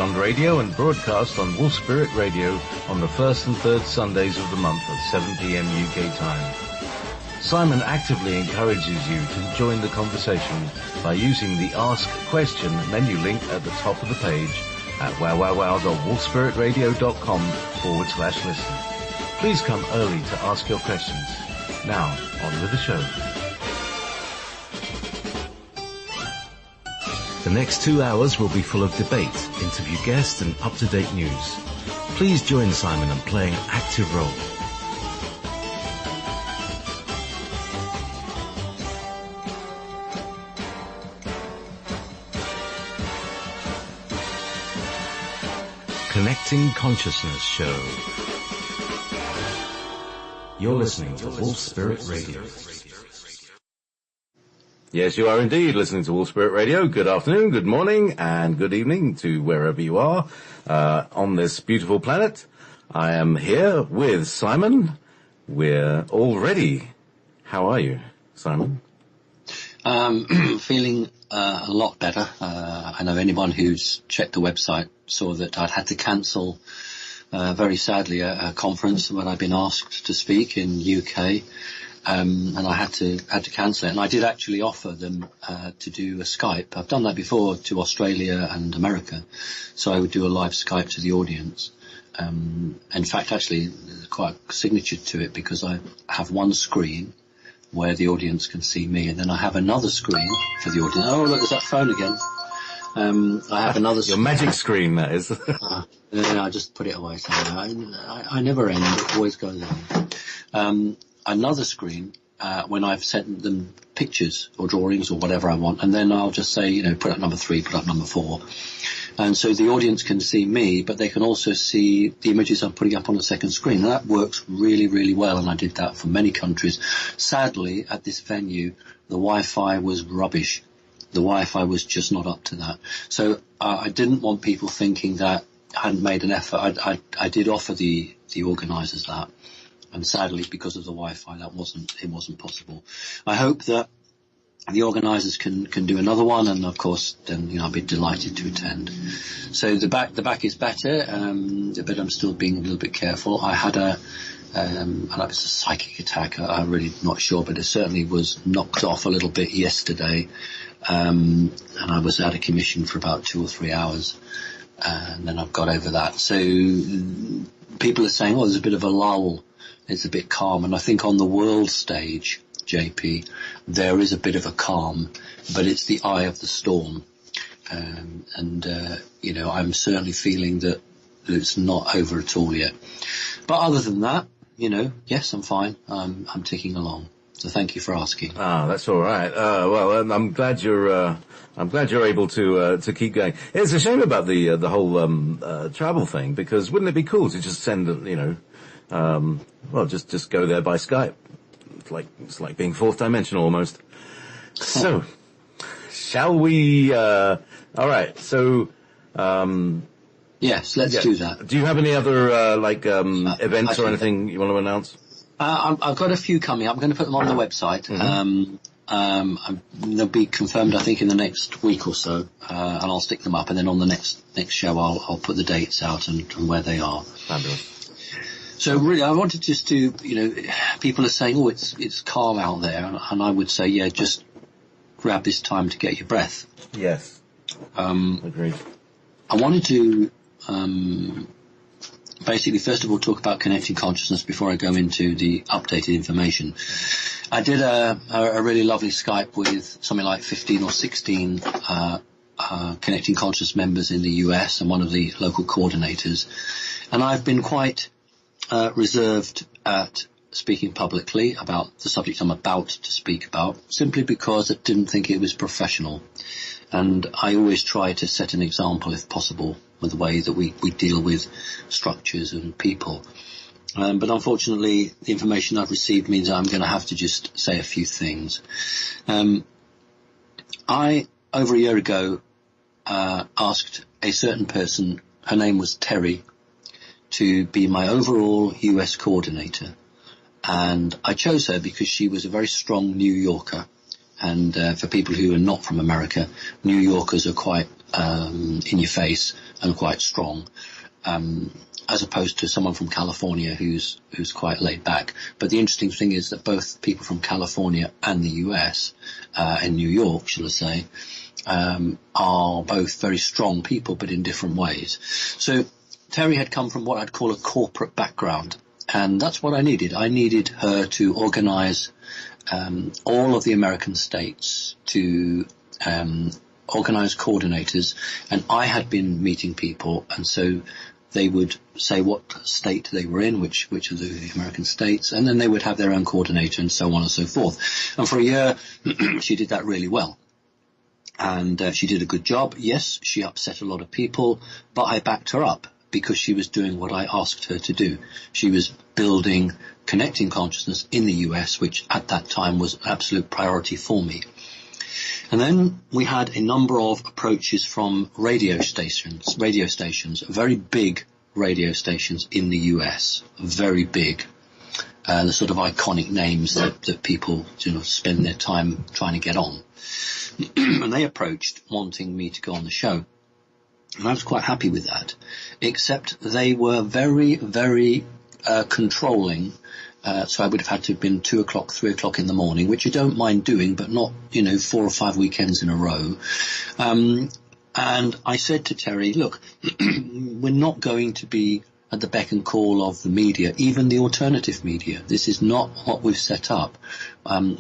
Beyond Radio and broadcast on Wolf Spirit Radio on the first and third Sundays of the month at 7 p.m. UK time. Simon actively encourages you to join the conversation by using the Ask Question menu link at the top of the page at wowwowwow.wolfspiritradio.com/listen. Please come early to ask your questions. Now, on with the show. The next 2 hours will be full of debate, interview guests and up-to-date news. Please join Simon in playing an active role. Connecting Consciousness Show. You're listening to Wolf Spirit Radio. Yes, you are indeed listening to Wolf Spirit Radio. Good afternoon, good morning, and good evening to wherever you are on this beautiful planet. I am here with Simon. We're all ready. How are you, Simon? Feeling a lot better. I know anyone who's checked the website saw that I'd had to cancel, very sadly, a conference when I'd been asked to speak in UK. And I had to cancel it. And I did actually offer them to do a Skype. I've done that before to Australia and America. So I would do a live Skype to the audience. In fact, actually, there's quite a signature to it because I have one screen where the audience can see me, and then I have another screen for the audience. Oh, look, there's that phone again. I have another Your magic screen, that is. I just put it away. So I never end. It always goes on. Another screen when I've sent them pictures or drawings or whatever I want, and then I'll just say, put up number 3, put up number 4. And so the audience can see me, but they can also see the images I'm putting up on the second screen. And that works really, really well, and I did that for many countries. Sadly, at this venue, the Wi-Fi was rubbish. The Wi-Fi was just not up to that. So I didn't want people thinking that I hadn't made an effort. I did offer the organisers that. And sadly, because of the Wi-Fi, it wasn't possible. I hope that the organisers can do another one, and of course, then I'll be delighted to attend. So the back is better, but I'm still being a little bit careful. I had and it was a psychic attack. I'm really not sure, but it certainly was knocked off a little bit yesterday, and I was out of commission for about 2 or 3 hours, and then I've got over that. So people are saying, there's a bit of a lull. It's a bit calm, and I think on the world stage, JP, there is a bit of a calm, but it's the eye of the storm. I'm certainly feeling that it's not over at all yet. But other than that, yes, I'm fine. I'm ticking along. So thank you for asking. That's all right. I'm glad you're able to keep going. It's a shame about the whole travel thing, because wouldn't it be cool to just send just go there by Skype. It's like being fourth dimensional almost. So, shall we, all right, so, yes, let's do that. Do you have any other, events or anything you want to announce? I've got a few coming up. I'm going to put them on the website. Mm-hmm. They'll be confirmed, I think, in the next week or so, and I'll stick them up, and then on the next show I'll put the dates out and where they are. Fabulous. So really, I wanted just to, people are saying, it's calm out there, and I would say, just grab this time to get your breath. Yes. Agreed. I wanted to, basically, first of all, talk about connecting consciousness before I go into the updated information. I did a really lovely Skype with something like 15 or 16, connecting conscious members in the US and one of the local coordinators. And I've been quite reserved at speaking publicly about the subject I'm about to speak about, simply because I didn't think it was professional. And I always try to set an example, if possible, with the way that we deal with structures and people. But unfortunately, the information I've received means I'm going to have to just say a few things. I, over a year ago, asked a certain person, her name was Terry, to be my overall US coordinator. And I chose her because she was a very strong New Yorker. And for people who are not from America, New Yorkers are quite in your face and quite strong, as opposed to someone from California who's quite laid back. But the interesting thing is that both people from California and the US, in New York, shall I say, are both very strong people, but in different ways. So Terry had come from what I'd call a corporate background, and that's what I needed. I needed her to organize all of the American states, to organize coordinators, and I had been meeting people, and so they would say what state they were in, which of the American states, and then they would have their own coordinator and so on and so forth. And for a year, she did that really well. And she did a good job. Yes, she upset a lot of people, but I backed her up because she was doing what I asked her to do. She was building connecting consciousness in the US, which at that time was an absolute priority for me. And then we had a number of approaches from radio stations, very big radio stations in the US, very big. The sort of iconic names that people spend their time trying to get on. And they approached wanting me to go on the show. And I was quite happy with that, except they were very, very controlling. So I would have had to have been 2 o'clock, 3 o'clock in the morning, which I don't mind doing, but not, 4 or 5 weekends in a row. And I said to Terry, look, we're not going to be at the beck and call of the media, even the alternative media. This is not what we've set up.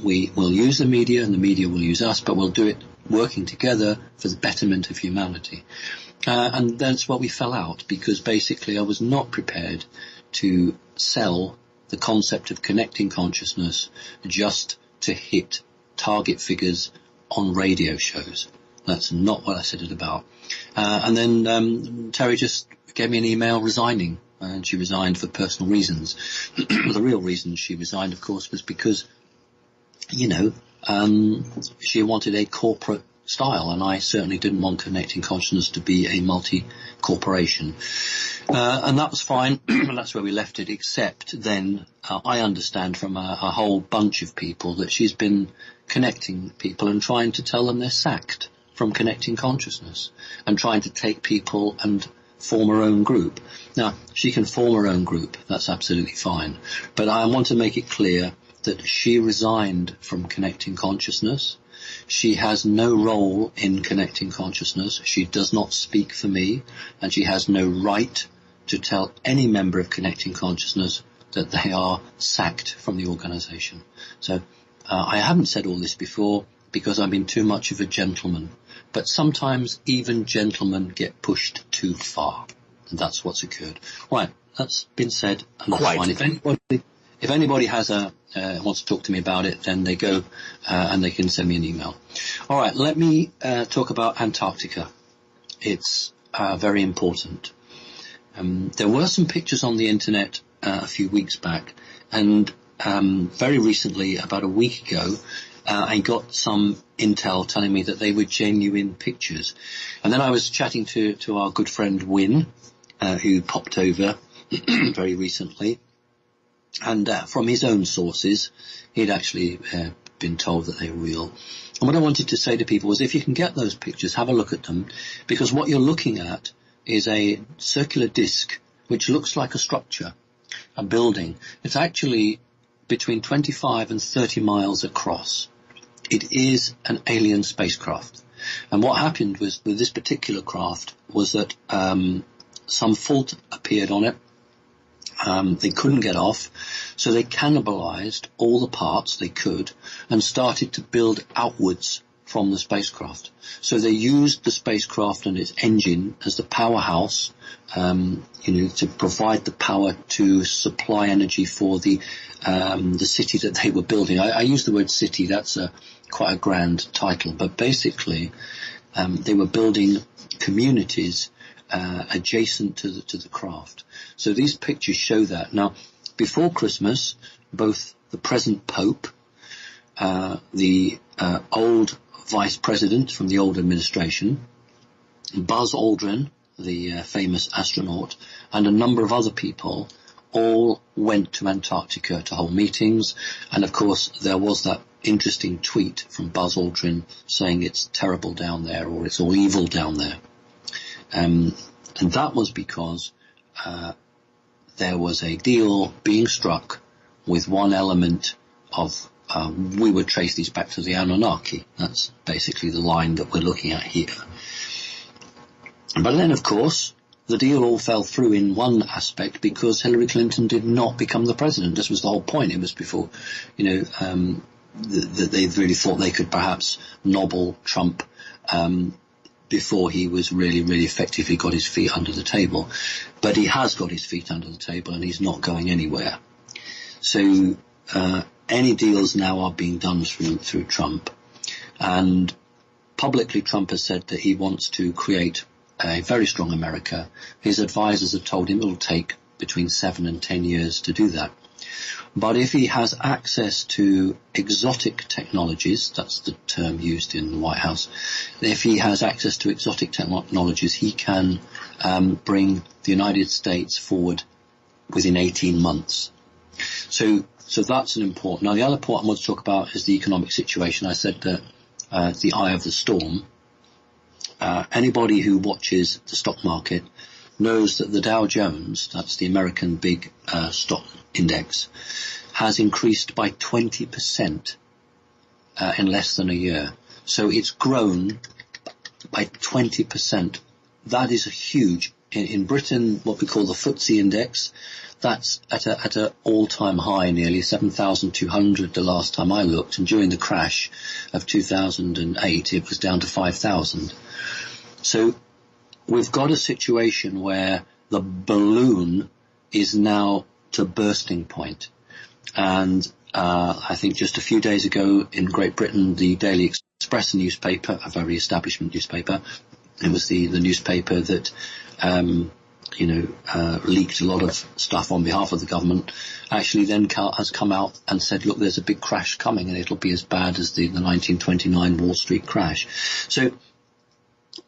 We will use the media and the media will use us, but we'll do it working together for the betterment of humanity. And that's what we fell out, because basically I was not prepared to sell the concept of connecting consciousness just to hit target figures on radio shows. That's not what I said it about. And then Terry just gave me an email resigning, and she resigned for personal reasons. The real reason she resigned, of course, was because, she wanted a corporate style, and I certainly didn't want Connecting Consciousness to be a multi-corporation. And that was fine. That's where we left it, except then I understand from a whole bunch of people that she's been connecting people and trying to tell them they're sacked from Connecting Consciousness, and trying to take people and form her own group. Now, she can form her own group, that's absolutely fine, but I want to make it clear that she resigned from Connecting Consciousness. She has no role in Connecting Consciousness. She does not speak for me, and she has no right to tell any member of Connecting Consciousness that they are sacked from the organization. So I haven't said all this before because I've been too much of a gentleman. But sometimes even gentlemen get pushed too far, and that's what's occurred. Right, that's been said, and that's fine. If anybody has wants to talk to me about it, then they go and they can send me an email. All right, let me talk about Antarctica. It's very important. There were some pictures on the internet a few weeks back, and very recently, about a week ago, I got some intel telling me that they were genuine pictures. And then I was chatting to our good friend Wynne, who popped over very recently. And from his own sources, he'd actually been told that they were real. And what I wanted to say to people was, if you can get those pictures, have a look at them, because what you're looking at is a circular disc which looks like a structure, a building. It's actually between 25 and 30 miles across. It is an alien spacecraft. And what happened was with this particular craft was that some fault appeared on it. They couldn't get off, so they cannibalized all the parts they could and started to build outwards from the spacecraft. So they used the spacecraft and its engine as the powerhouse, to provide the power to supply energy for the city that they were building. I use the word city, that's quite a grand title, but basically they were building communities adjacent to the craft. So these pictures show that. Now, before Christmas, both the present Pope, the old Vice President from the old administration, Buzz Aldrin, the famous astronaut, and a number of other people all went to Antarctica to hold meetings. And of course, there was that interesting tweet from Buzz Aldrin saying it's terrible down there, or it's all evil down there. And that was because there was a deal being struck with one element of, we would trace these back to the Anunnaki. That's basically the line that we're looking at here. But then, of course, the deal all fell through in one aspect because Hillary Clinton did not become the president. This was the whole point. It was before, that they really thought they could perhaps nobble Trump before he was really effectively got his feet under the table. But he has got his feet under the table and he's not going anywhere. So any deals now are being done through Trump. And publicly Trump has said that he wants to create a very strong America. His advisors have told him it will take between 7 and 10 years to do that. But if he has access to exotic technologies, that's the term used in the White House, if he has access to exotic technologies, he can bring the United States forward within 18 months. So that's an important. Now, the other point I want to talk about is the economic situation. I said that the eye of the storm. Anybody who watches the stock market knows that the Dow Jones, that's the American big stock index, has increased by 20% in less than a year. So it's grown by 20%. That is a huge. In Britain, what we call the FTSE index, that's at a all-time high, nearly 7,200 the last time I looked, and during the crash of 2008 it was down to 5,000. So we've got a situation where the balloon is now to bursting point. And I think just a few days ago in Great Britain, the Daily Express newspaper, a very establishment newspaper, it was the newspaper that leaked a lot of stuff on behalf of the government, actually then has come out and said, look, there's a big crash coming and it'll be as bad as the 1929 Wall Street crash. So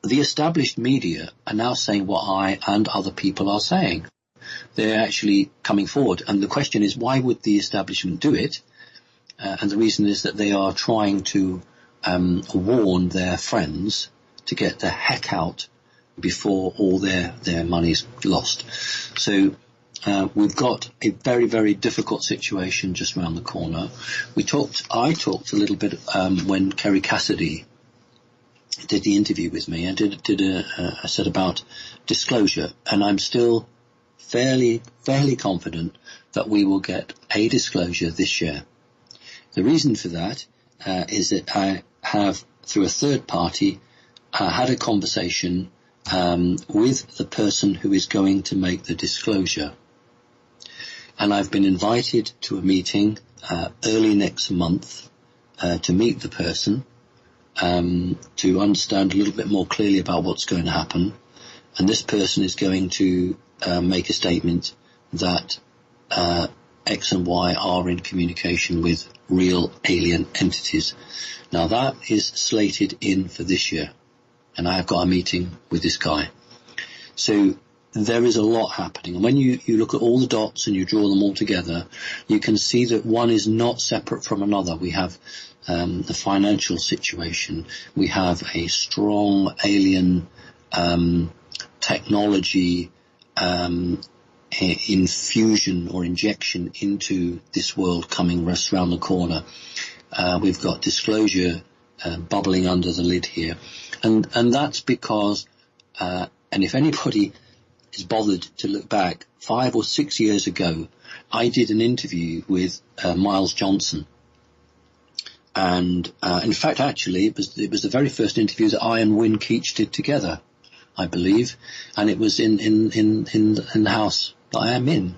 the established media are now saying what I and other people are saying. They're actually coming forward. And the question is, why would the establishment do it? And the reason is that they are trying to warn their friends to get the heck out before all their money's lost. So we've got a very difficult situation just around the corner. I talked a little bit when Kerry Cassidy did the interview with me and did a set about disclosure, and I'm still fairly confident that we will get a disclosure this year. The reason for that is that I have, through a third party, had a conversation with the person who is going to make the disclosure. And I've been invited to a meeting early next month to meet the person, to understand a little bit more clearly about what's going to happen. And this person is going to make a statement that X and Y are in communication with real alien entities. Now that is slated in for this year, and I have got a meeting with this guy. So there is a lot happening, and when you look at all the dots and you draw them all together, you can see that one is not separate from another. We have the financial situation, we have a strong alien technology infusion or injection into this world coming just around the corner. We've got disclosure bubbling under the lid here, and that's because and if anybody is bothered to look back, 5 or 6 years ago I did an interview with Miles Johnson, and in fact actually it was the very first interview that I and Wynne Keach did together, I believe, and it was in the house that I am in,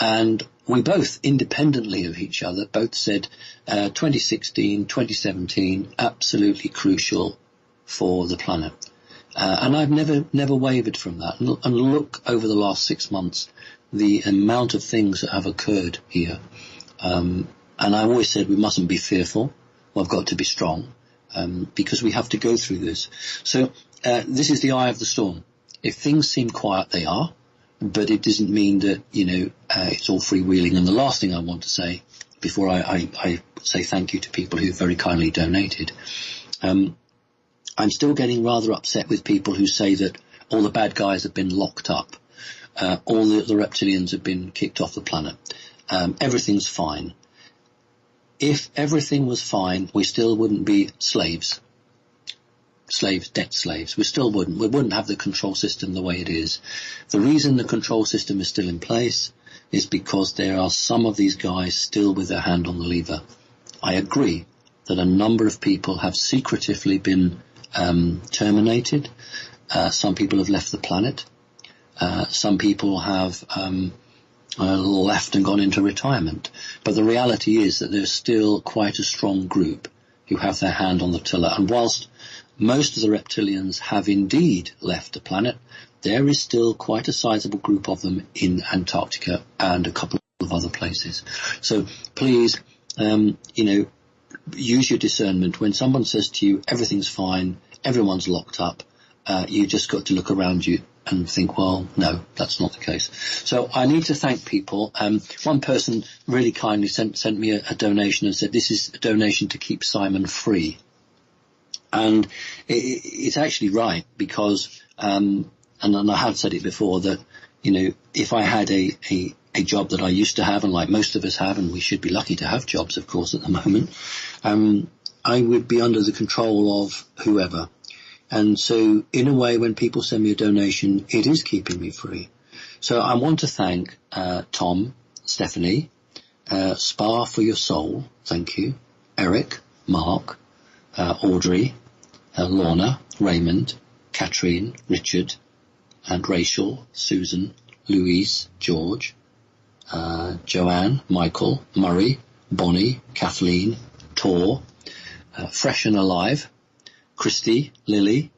and we both, independently of each other, both said 2016, 2017, absolutely crucial for the planet. And I've never wavered from that. And look, over the last 6 months, the amount of things that have occurred here. And I always said we mustn't be fearful. We've got to be strong, because we have to go through this. So this is the eye of the storm. If things seem quiet, they are. But it doesn't mean that, it's all freewheeling. And the last thing I want to say, before I say thank you to people who very kindly donated, I'm still getting rather upset with people who say that all the bad guys have been locked up. All the reptilians have been kicked off the planet. Everything's fine. If everything was fine, we still wouldn't be slaves. Debt slaves. We still wouldn't. We wouldn't have the control system the way it is. The reason the control system is still in place is because there are some of these guys still with their hand on the lever. I agree that a number of people have secretively been terminated. Some people have left the planet. Some people have left and gone into retirement. But the reality is that there's still quite a strong group who have their hand on the tiller. And whilst most of the reptilians have indeed left the planet, there is still quite a sizable group of them in Antarctica and a couple of other places. So please, use your discernment. When someone says to you, everything's fine, everyone's locked up, you just got to look around you and think, well, no, that's not the case. So I need to thank people. One person really kindly sent me a donation and said, this is a donation to keep Simon free. And it's actually right, because, and I have said it before, that, if I had a job that I used to have, and like most of us have, and we should be lucky to have jobs, of course, at the moment, I would be under the control of whoever. And so, in a way, when people send me a donation, it is keeping me free. So I want to thank Tom, Stephanie, Spar for your soul, thank you, Eric, Mark, Audrey, Lorna, Raymond, Katrine, Richard, and Rachel, Susan, Louise, George, Joanne, Michael, Murray, Bonnie, Kathleen, Tor, Fresh and Alive, Christy, Lily,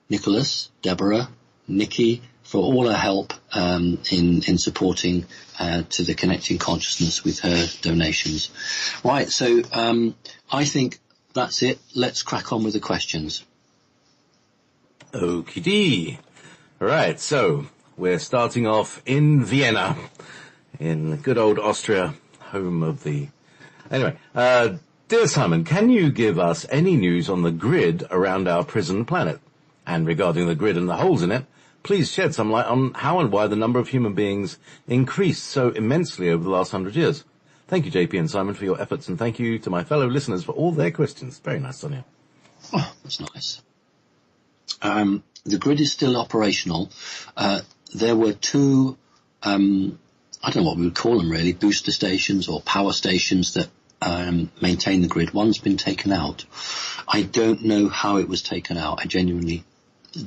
Nicholas, Deborah, Nikki, for all her help in supporting to the Connecting Consciousness with her donations. Right, so I think that's it. Let's crack on with the questions. Okie dee. Right, so we're starting off in Vienna, in good old Austria, home of the... Anyway, dear Simon, can you give us any news on the grid around our prison planet? And regarding the grid and the holes in it, please shed some light on how and why the number of human beings increased so immensely over the last 100 years. Thank you, JP and Simon, for your efforts, and thank you to my fellow listeners for all their questions. Very nice, Sonia. Oh, that's nice. The grid is still operational. There were two, I don't know what we would call them really, booster stations or power stations that maintain the grid. One's been taken out. I don't know how it was taken out. I genuinely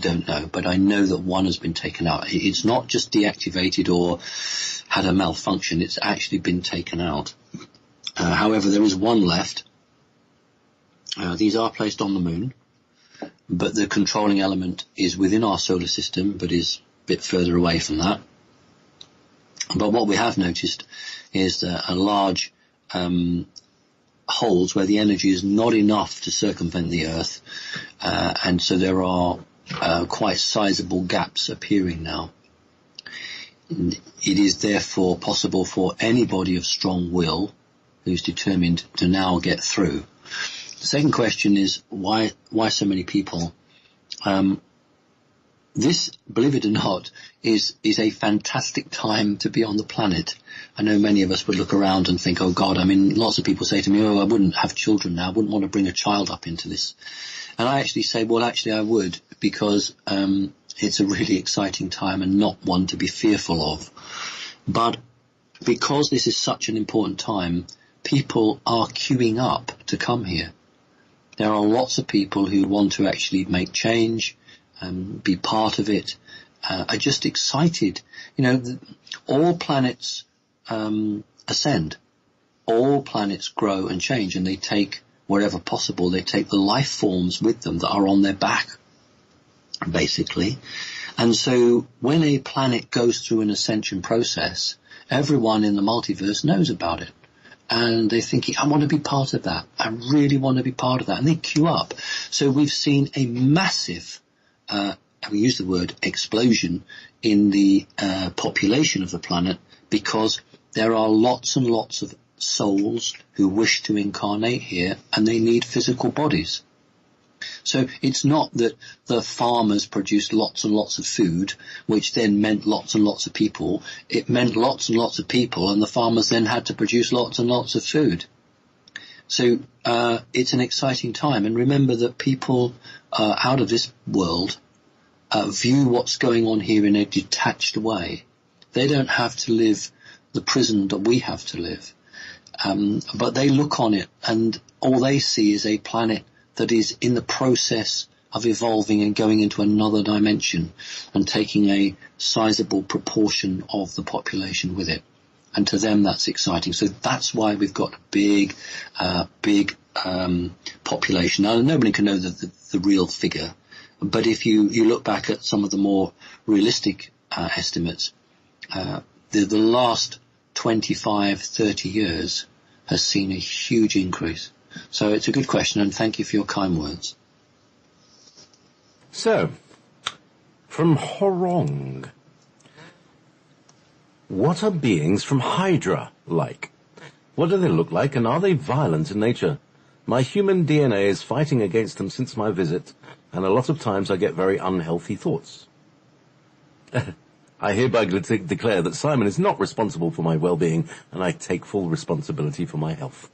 don't know, but I know that one has been taken out. It's not just deactivated or had a malfunction. It's actually been taken out. However, there is one left. These are placed on the moon, but the controlling element is within our solar system, but is a bit further away from that. But what we have noticed is a large holes where the energy is not enough to circumvent the Earth, and so there are quite sizable gaps appearing now. It is therefore possible for anybody of strong will who's determined to now get through. The second question is why so many people? This, believe it or not, is a fantastic time to be on the planet. I know many of us would look around and think, oh God, lots of people say to me, oh, I wouldn't have children now, I wouldn't want to bring a child up into this. And I actually say, well, actually I would, because it's a really exciting time and not one to be fearful of. But because this is such an important time, people are queuing up to come here. There are lots of people who want to actually make change, be part of it, are just excited. All planets ascend. All planets grow and change, and they take, wherever possible, they take the life forms with them that are on their back, basically. And so when a planet goes through an ascension process, everyone in the multiverse knows about it. And they're thinking, I want to be part of that. I really want to be part of that. And they queue up. So we've seen a massive, we use the word explosion in the population of the planet, because there are lots and lots of souls who wish to incarnate here, and they need physical bodies. So it's not that the farmers produced lots and lots of food, which then meant lots and lots of people. It meant lots and lots of people, and the farmers then had to produce lots and lots of food. So it's an exciting time. And remember that people out of this world view what's going on here in a detached way. They don't have to live the prison that we have to live. But they look on it, and all they see is a planet that is in the process of evolving and going into another dimension and taking a sizable proportion of the population with it. And to them, that's exciting. So that's why we've got a big population. Now, nobody can know the real figure, but if you look back at some of the more realistic estimates, the last 25, 30 years has seen a huge increase. So it's a good question, and thank you for your kind words. So, from Horong, what are beings from Hydra like? What do they look like, and are they violent in nature? My human DNA is fighting against them since my visit, and a lot of times I get very unhealthy thoughts. I hereby declare that Simon is not responsible for my well-being, and I take full responsibility for my health.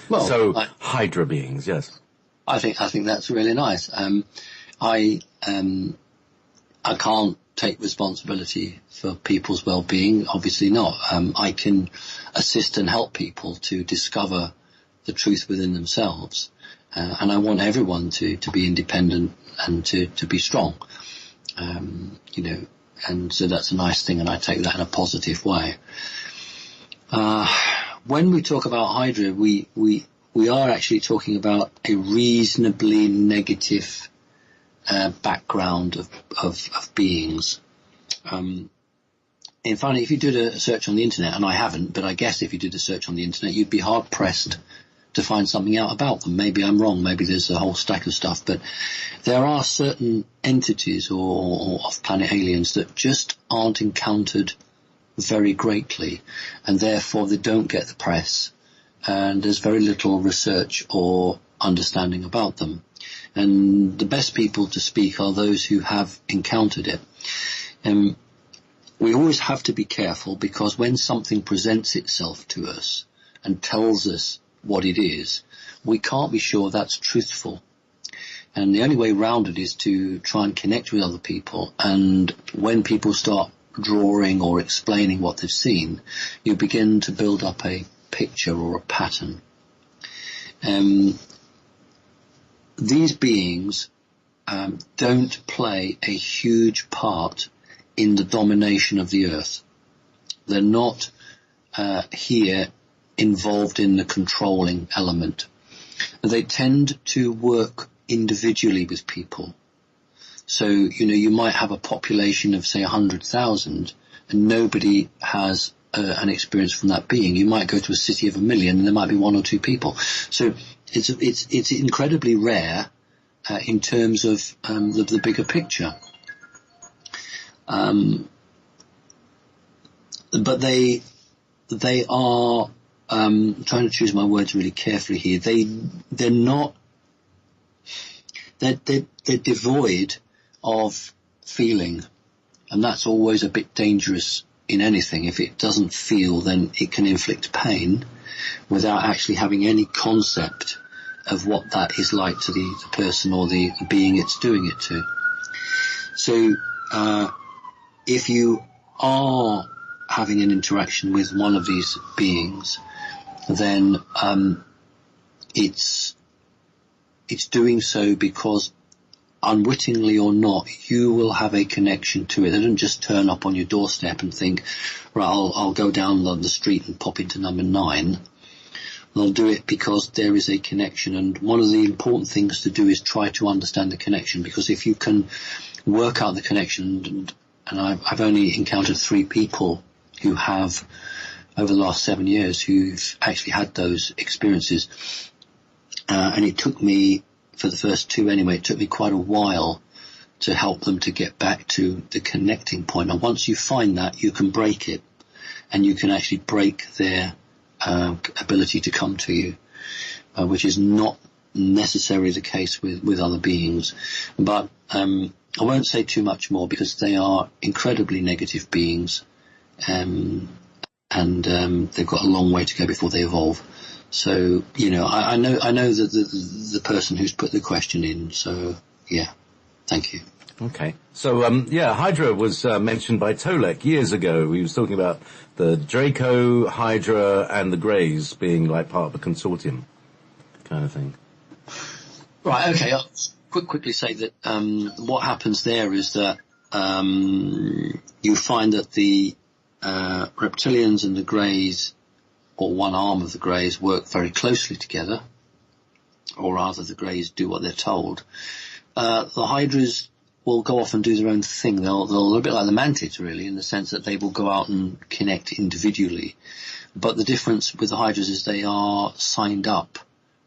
Well, so, Hydra beings, yes. I think that's really nice. I can't take responsibility for people's well-being, obviously not. I can assist and help people to discover the truth within themselves. And I want everyone to be independent and to be strong. And so that's a nice thing, and I take that in a positive way. When we talk about Hydra, we are actually talking about a reasonably negative background of beings. In fact, if you did a search on the internet, and I haven't, but I guess if you did a search on the internet, you'd be hard pressed to find something out about them. Maybe I'm wrong, maybe there's a whole stack of stuff, but there are certain entities or off-planet aliens that just aren't encountered very greatly, and therefore they don't get the press, and there's very little research or understanding about them. And the best people to speak are those who have encountered it. We always have to be careful, because when something presents itself to us and tells us what it is, we can't be sure that's truthful. And the only way around it is to try and connect with other people, and when people start drawing or explaining what they've seen, you begin to build up a picture or a pattern. These beings don't play a huge part in the domination of the earth. They're not here involved in the controlling element. They tend to work individually with people. So, you might have a population of, say, 100,000, and nobody has an experience from that being. You might go to a city of 1 million, and there might be 1 or 2 people. So it's incredibly rare in terms of the bigger picture. But they are, trying to choose my words really carefully here. They're devoid of feeling, and that's always a bit dangerous in anything. If it doesn't feel, then it can inflict pain without actually having any concept of what that is like to the person or the being it's doing it to. So if you are having an interaction with one of these beings, then it's doing so because, unwittingly or not, you will have a connection to it. They don't just turn up on your doorstep and think, right, I'll go down the street and pop into number 9. They'll do it because there is a connection, and one of the important things to do is try to understand the connection, because if you can work out the connection, and I've only encountered 3 people who have, over the last 7 years, who've actually had those experiences, and it took me, for the first 2 anyway, it took me quite a while to help them to get back to the connecting point. And once you find that, you can break it, and you can actually break their ability to come to you, which is not necessarily the case with other beings. But I won't say too much more because they are incredibly negative beings, and they've got a long way to go before they evolve. So, I know that the person who's put the question in. So, yeah, thank you. Okay. So, Hydra was mentioned by Tolek years ago. He was talking about the Draco, Hydra, and the Greys being like part of a consortium kind of thing. Right, okay. I'll quickly say that what happens there is that you find that the reptilians and the Greys, or one arm of the Greys, work very closely together, or rather the Greys do what they're told. The Hydras will go off and do their own thing. They'll a bit like the Mantids, really, in the sense that they will go out and connect individually. But the difference with the Hydras is they are signed up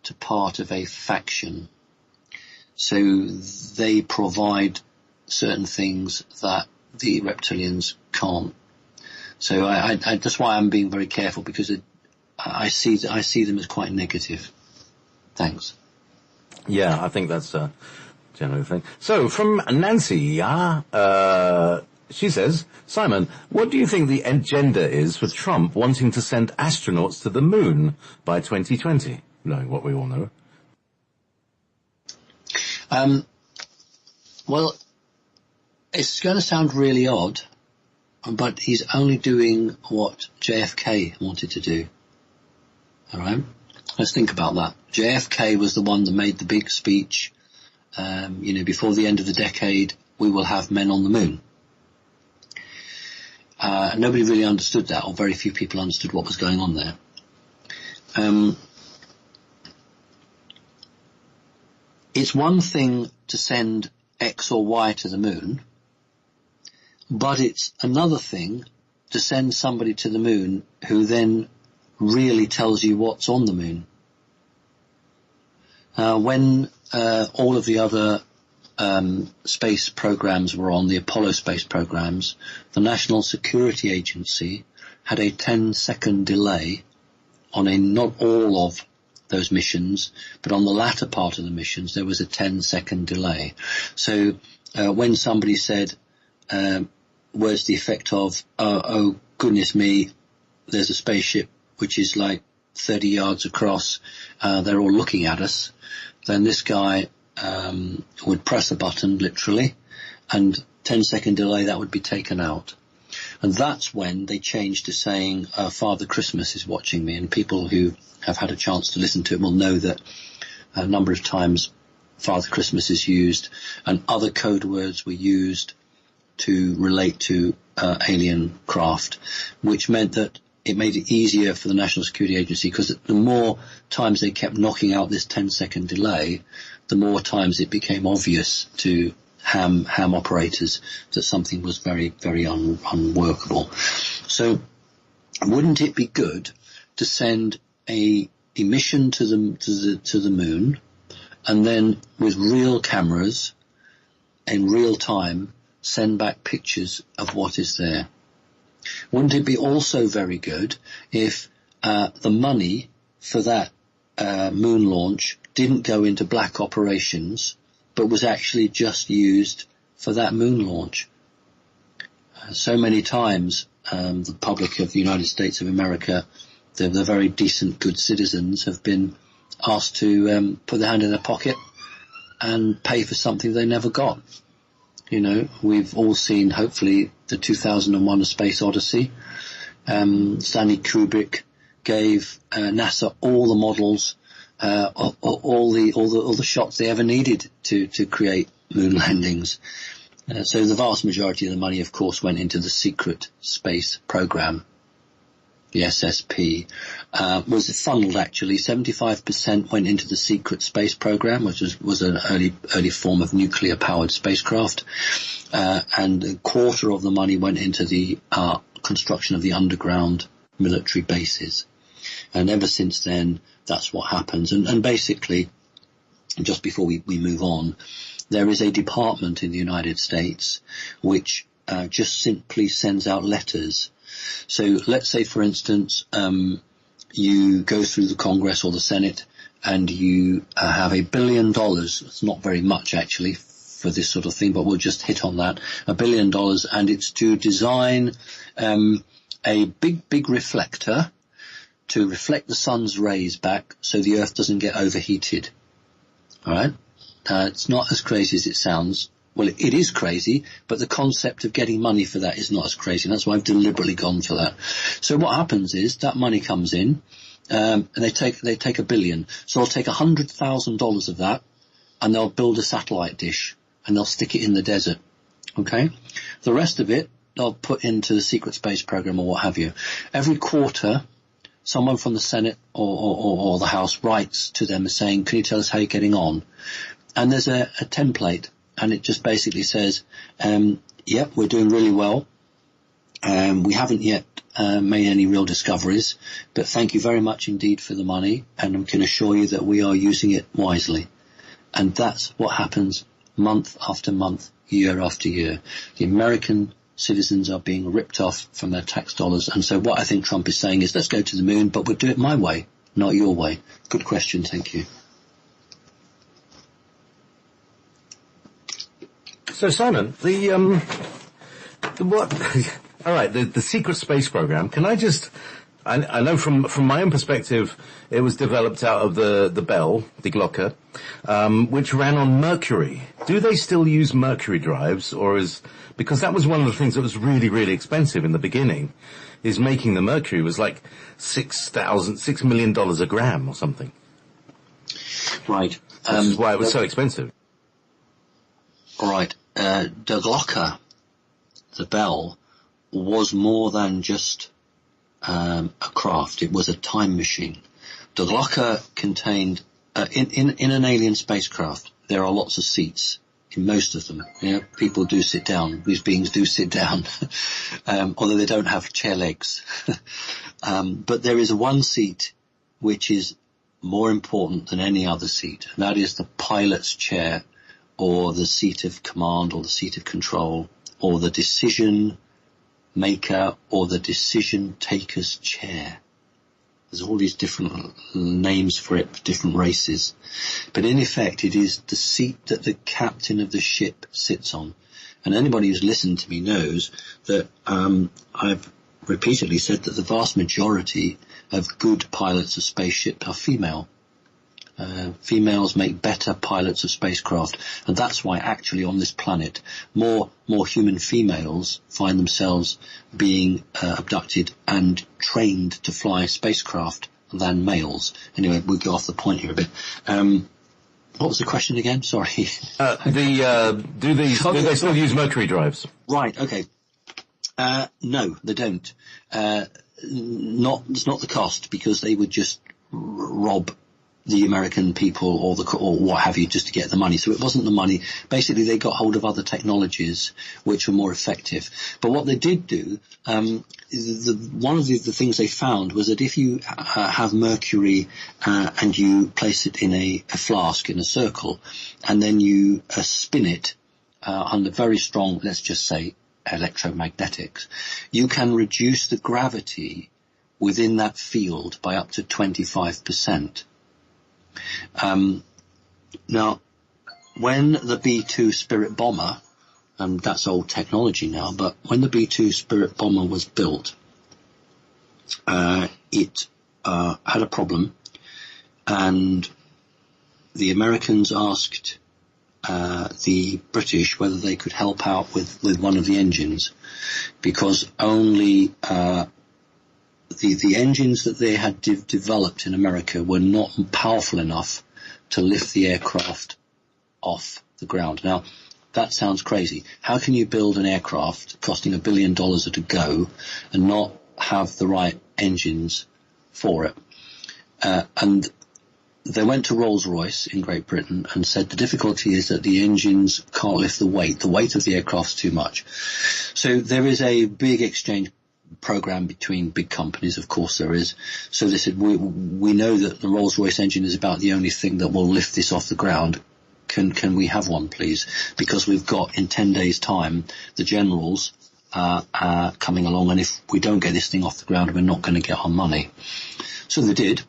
to part of a faction. So they provide certain things that the reptilians can't. So that's why I'm being very careful, because I see them as quite negative. Thanks. Yeah, I think that's a general thing. So from Nancy, she says, Simon, what do you think the agenda is for Trump wanting to send astronauts to the moon by 2020, knowing what we all know? Well, it's going to sound really odd, but he's only doing what JFK wanted to do. All right? Let's think about that. JFK was the one that made the big speech, before the end of the decade, we will have men on the moon. Nobody really understood that, or very few people understood what was going on there. It's one thing to send X or Y to the moon, but it's another thing to send somebody to the moon who then really tells you what's on the moon. When all of the other space programs were on, the Apollo space programs, the National Security Agency had a 10-second delay on not all of those missions, but on the latter part of the missions, there was a 10-second delay. So when somebody said, where's the effect of, oh, goodness me, there's a spaceship which is like 30 yards across, they're all looking at us, then this guy would press a button, literally, and 10-second delay, that would be taken out. And that's when they changed to saying, Father Christmas is watching me, and people who have had a chance to listen to it will know that a number of times Father Christmas is used, and other code words were used to relate to alien craft, which meant that it made it easier for the National Security Agency, because the more times they kept knocking out this 10-second delay, the more times it became obvious to ham operators that something was very, very unworkable. So wouldn't it be good to send a mission to the moon, and then with real cameras in real time send back pictures of what is there? Wouldn't it be also very good if the money for that moon launch didn't go into black operations, but was actually just used for that moon launch? So many times the public of the United States of America, the very decent, good citizens, have been asked to put their hand in their pocket and pay for something they never got. We've all seen, hopefully, the 2001: A Space Odyssey. Stanley Kubrick gave NASA all the models, all the shots they ever needed to create moon landings. So the vast majority of the money, of course, went into the secret space program. The SSP was funneled, actually. 75% went into the secret space program, which was an early form of nuclear-powered spacecraft, and a quarter of the money went into the construction of the underground military bases. And ever since then, that's what happens. And basically, just before we move on, there is a department in the United States which just simply sends out letters. So let's say, for instance, you go through the Congress or the Senate and you have $1 billion, it's not very much actually for this sort of thing, but we'll just hit on that, $1 billion, and it's to design a big reflector to reflect the sun's rays back so the Earth doesn't get overheated. All right? It's not as crazy as it sounds. Well, it is crazy, but the concept of getting money for that is not as crazy, and that's why I've deliberately gone for that. So what happens is that money comes in, and they take $1 billion. So they'll take $100,000 of that, and they'll build a satellite dish, and they'll stick it in the desert. Okay? The rest of it, they'll put into the secret space program or what have you. Every quarter, someone from the Senate or the House writes to them saying, can you tell us how you're getting on? And there's a template, and it just basically says, yep, we're doing really well. We haven't yet made any real discoveries, but thank you very much indeed for the money, and I can assure you that we are using it wisely. And that's what happens month after month, year after year. The American citizens are being ripped off from their tax dollars, and so what I think Trump is saying is, let's go to the moon, but we'll do it my way, not your way. Good question, thank you. So Simon, all right, the secret space program, can I just, I know from my own perspective, it was developed out of the Bell, the Glocke, which ran on mercury. Do they still use mercury drives, because that was one of the things that was really, really expensive in the beginning, is making the mercury was like $6 million a gram or something. Right. This is why it was so expensive. Right. The Glocke, the Bell, was more than just a craft. It was a time machine. The Glocke contained, in an alien spacecraft, there are lots of seats. In most of them, people do sit down. These beings do sit down, although they don't have chair legs. But there is one seat which is more important than any other seat, and that is the pilot's chair, or the seat of command, or the seat of control, or the decision maker, or the decision taker's chair. There's all these different names for it, for different races. But in effect, it is the seat that the captain of the ship sits on. And anybody who's listened to me knows that I've repeatedly said that the vast majority of good pilots of spaceship are female. Females make better pilots of spacecraft, and that's why actually on this planet more human females find themselves being abducted and trained to fly spacecraft than males. Anyway, we'll go off the point here a bit. What was the question again? Sorry. Do they still use mercury drives? Right. Okay. No, they don't. It's not the cost, because they would just rob the American people or what have you, just to get the money. So it wasn't the money. Basically, they got hold of other technologies which were more effective. But what they did do, one of the things they found was that if you have mercury and you place it in a flask in a circle, and then you spin it under very strong, let's just say, electromagnetics, you can reduce the gravity within that field by up to 25%. Now, when the B-2 Spirit bomber, that's old technology now, but when the B-2 Spirit bomber was built, it had a problem, and the Americans asked the British whether they could help out with one of the engines, because only the engines that they had developed in America were not powerful enough to lift the aircraft off the ground. Now, that sounds crazy. How can you build an aircraft costing $1 billion at a go and not have the right engines for it? And they went to Rolls-Royce in Great Britain and said the difficulty is that the engines can't lift the weight. The weight of the aircraft's too much. So there is a big exchange program between big companies, of course there is. So they said, we know that the Rolls-Royce engine is about the only thing that will lift this off the ground. Can we have one, please? Because we've got, in 10 days' time, the generals coming along, and if we don't get this thing off the ground, we're not going to get our money. So they did.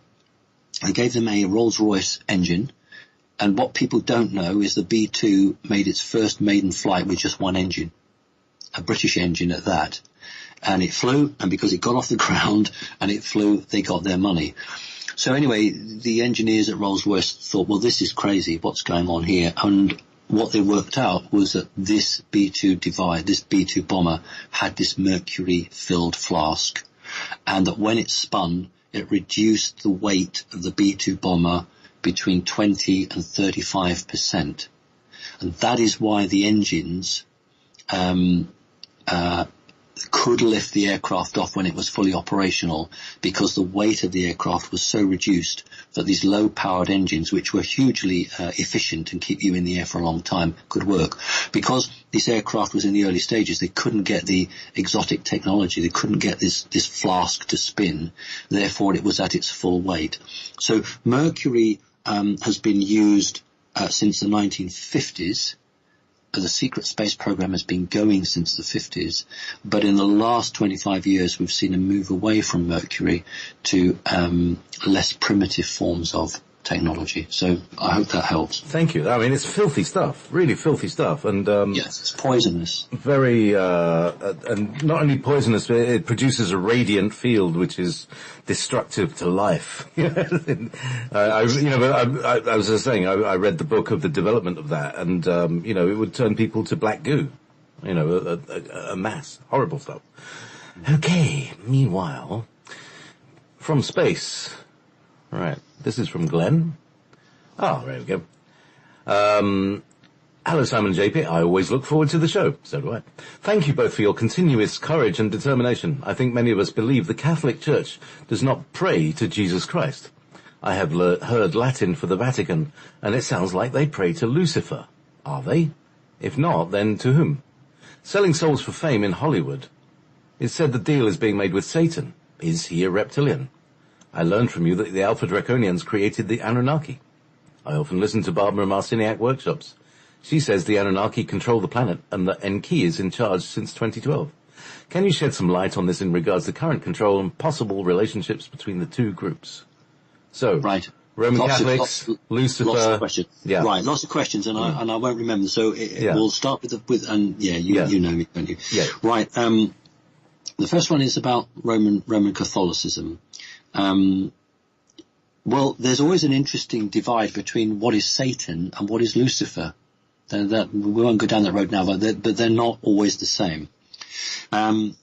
I gave them a Rolls-Royce engine, and what people don't know is the B-2 made its first maiden flight with just one engine, a British engine at that. And it flew, and because it got off the ground and it flew, they got their money. So anyway, the engineers at Rolls-Royce thought, well, this is crazy, what's going on here? And what they worked out was that this B-2 bomber had this mercury-filled flask, and that when it spun, it reduced the weight of the B-2 bomber between 20 and 35%. And that is why the engines could lift the aircraft off when it was fully operational, because the weight of the aircraft was so reduced that these low-powered engines, which were hugely efficient and keep you in the air for a long time, could work. Because this aircraft was in the early stages, they couldn't get the exotic technology, they couldn't get this flask to spin, therefore it was at its full weight. So mercury has been used since the 1950s. The secret space program has been going since the 50s, but in the last 25 years we've seen a move away from mercury to less primitive forms of technology. So I hope that helps. Thank you. I mean, it's filthy stuff, really filthy stuff. And yes, it's poisonous. Very, and not only poisonous, but it produces a radiant field which is destructive to life. I was just saying, I read the book of the development of that, and it would turn people to black goo. A mass. Horrible stuff. Okay, meanwhile, from space. Right, this is from Glenn. Oh, there we go. Hello, Simon and JP. I always look forward to the show. So do I. Thank you both for your continuous courage and determination. I think many of us believe the Catholic Church does not pray to Jesus Christ. I have heard Latin for the Vatican, and it sounds like they pray to Lucifer. Are they? If not, then to whom? Selling souls for fame in Hollywood. It's said the deal is being made with Satan. Is he a reptilian? I learned from you that the Alpha Draconians created the Anunnaki. I often listen to Barbara Marciniak workshops. She says the Anunnaki control the planet and that Enki is in charge since 2012. Can you shed some light on this in regards to current control and possible relationships between the two groups? So, right. Roman Catholics, Lucifer. Lots of questions. Yeah. Right, lots of questions, and I won't remember. So we'll start with you know me, don't you? Yeah. Right. The first one is about Roman Catholicism. Well, there's always an interesting divide between what is Satan and what is Lucifer. We won't go down that road now, but they're not always the same. The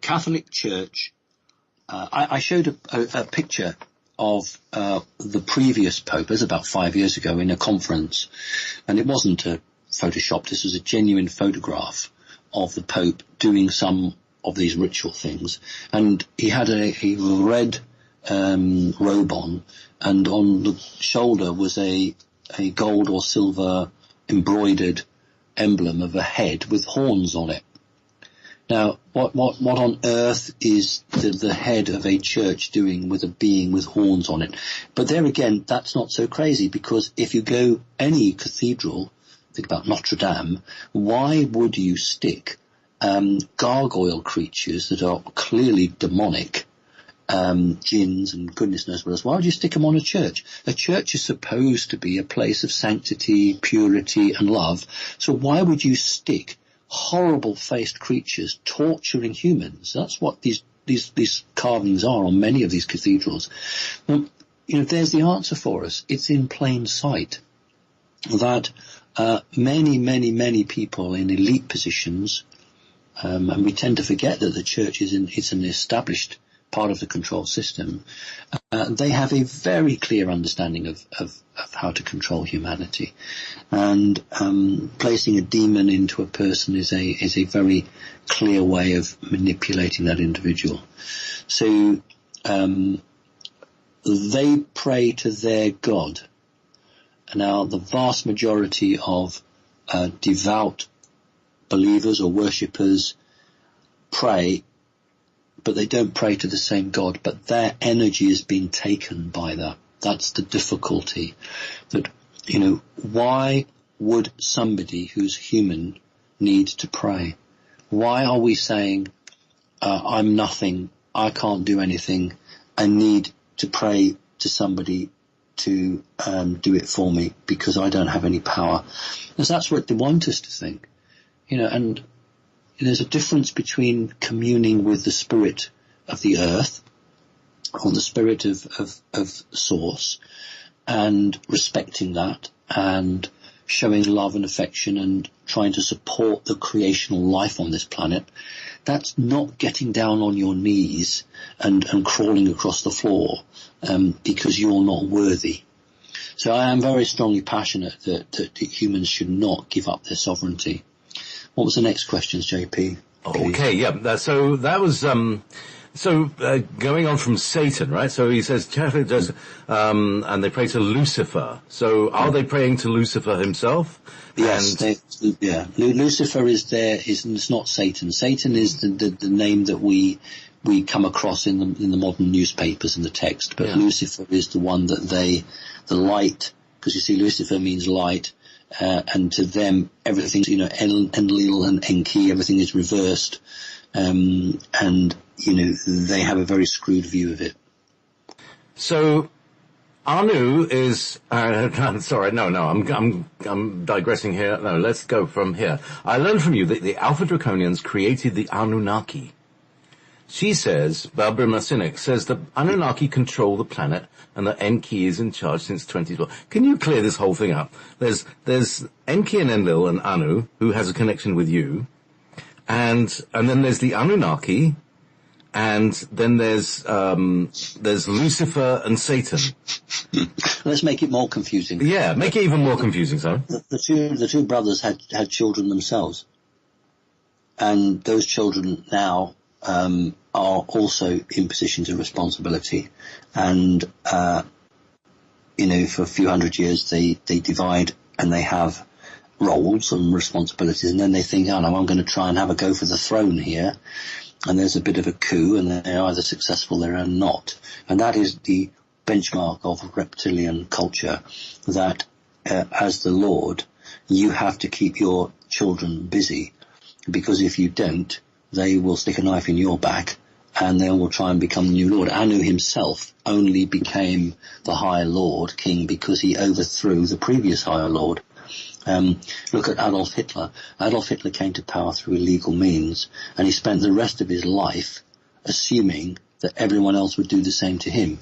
Catholic Church, I showed a picture of the previous Pope, it was about 5 years ago, in a conference, and it wasn't a Photoshop, this was a genuine photograph of the Pope doing some of these ritual things, and he had a red robe on, and on the shoulder was a gold or silver embroidered emblem of a head with horns on it. Now, what on earth is the head of a church doing with a being with horns on it? But there again, that's not so crazy, because if you go any cathedral, think about Notre Dame, why would you stick gargoyle creatures that are clearly demonic, jinns and goodness knows what else? Why would you stick them on a church? A church is supposed to be a place of sanctity, purity and love. So why would you stick horrible-faced creatures torturing humans? That's what these carvings are on many of these cathedrals. Well, there's the answer for us. It's in plain sight that many people in elite positions, and we tend to forget that the church it's an established part of the control system, they have a very clear understanding of how to control humanity, and placing a demon into a person is a very clear way of manipulating that individual. So they pray to their God. Now, the vast majority of devout believers or worshippers pray, but they don't pray to the same God, but their energy is being taken by that. That's the difficulty. That, why would somebody who's human need to pray? Why are we saying, I'm nothing, I can't do anything, I need to pray to somebody to do it for me, because I don't have any power. Because that's what they want us to think, and there's a difference between communing with the spirit of the earth, or the spirit of source, and respecting that, and showing love and affection, and trying to support the creational life on this planet. That's not getting down on your knees and crawling across the floor because you're not worthy. So I am very strongly passionate that humans should not give up their sovereignty. What was the next question, JP? Please? Okay, yeah. So that was going on from Satan, right? So he says, and they pray to Lucifer. So are they praying to Lucifer himself? Yes, Lucifer is not Satan. Satan is the name that we come across in the modern newspapers and the text, but Lucifer is the one that the light, because you see Lucifer means light, and to them everything's, Enlil and Enki, everything is reversed, and they have a very screwed view of it. So Anu is, sorry, no, I'm digressing here. No, let's go from here. I learned from you that the Alpha Draconians created the Anunnaki. She says, Barbara Masinek says that Anunnaki control the planet and that Enki is in charge since 2012. Can you clear this whole thing up? There's Enki and Enlil and Anu, who has a connection with you, and then there's the Anunnaki, and then there's Lucifer and Satan. Let's make it more confusing. Yeah, make it even more confusing, sorry. The two brothers had children themselves, and those children now are also in positions of responsibility, and for a few hundred years they divide and they have roles and responsibilities, and then they think, I'm going to try and have a go for the throne here, and there's a bit of a coup, and they're either successful or they're not. And that is the benchmark of reptilian culture, that as the Lord, you have to keep your children busy, because if you don't, they will stick a knife in your back and they will try and become the new Lord. Anu himself only became the High Lord King because he overthrew the previous High Lord. Look at Adolf Hitler. Adolf Hitler came to power through illegal means, and he spent the rest of his life assuming that everyone else would do the same to him.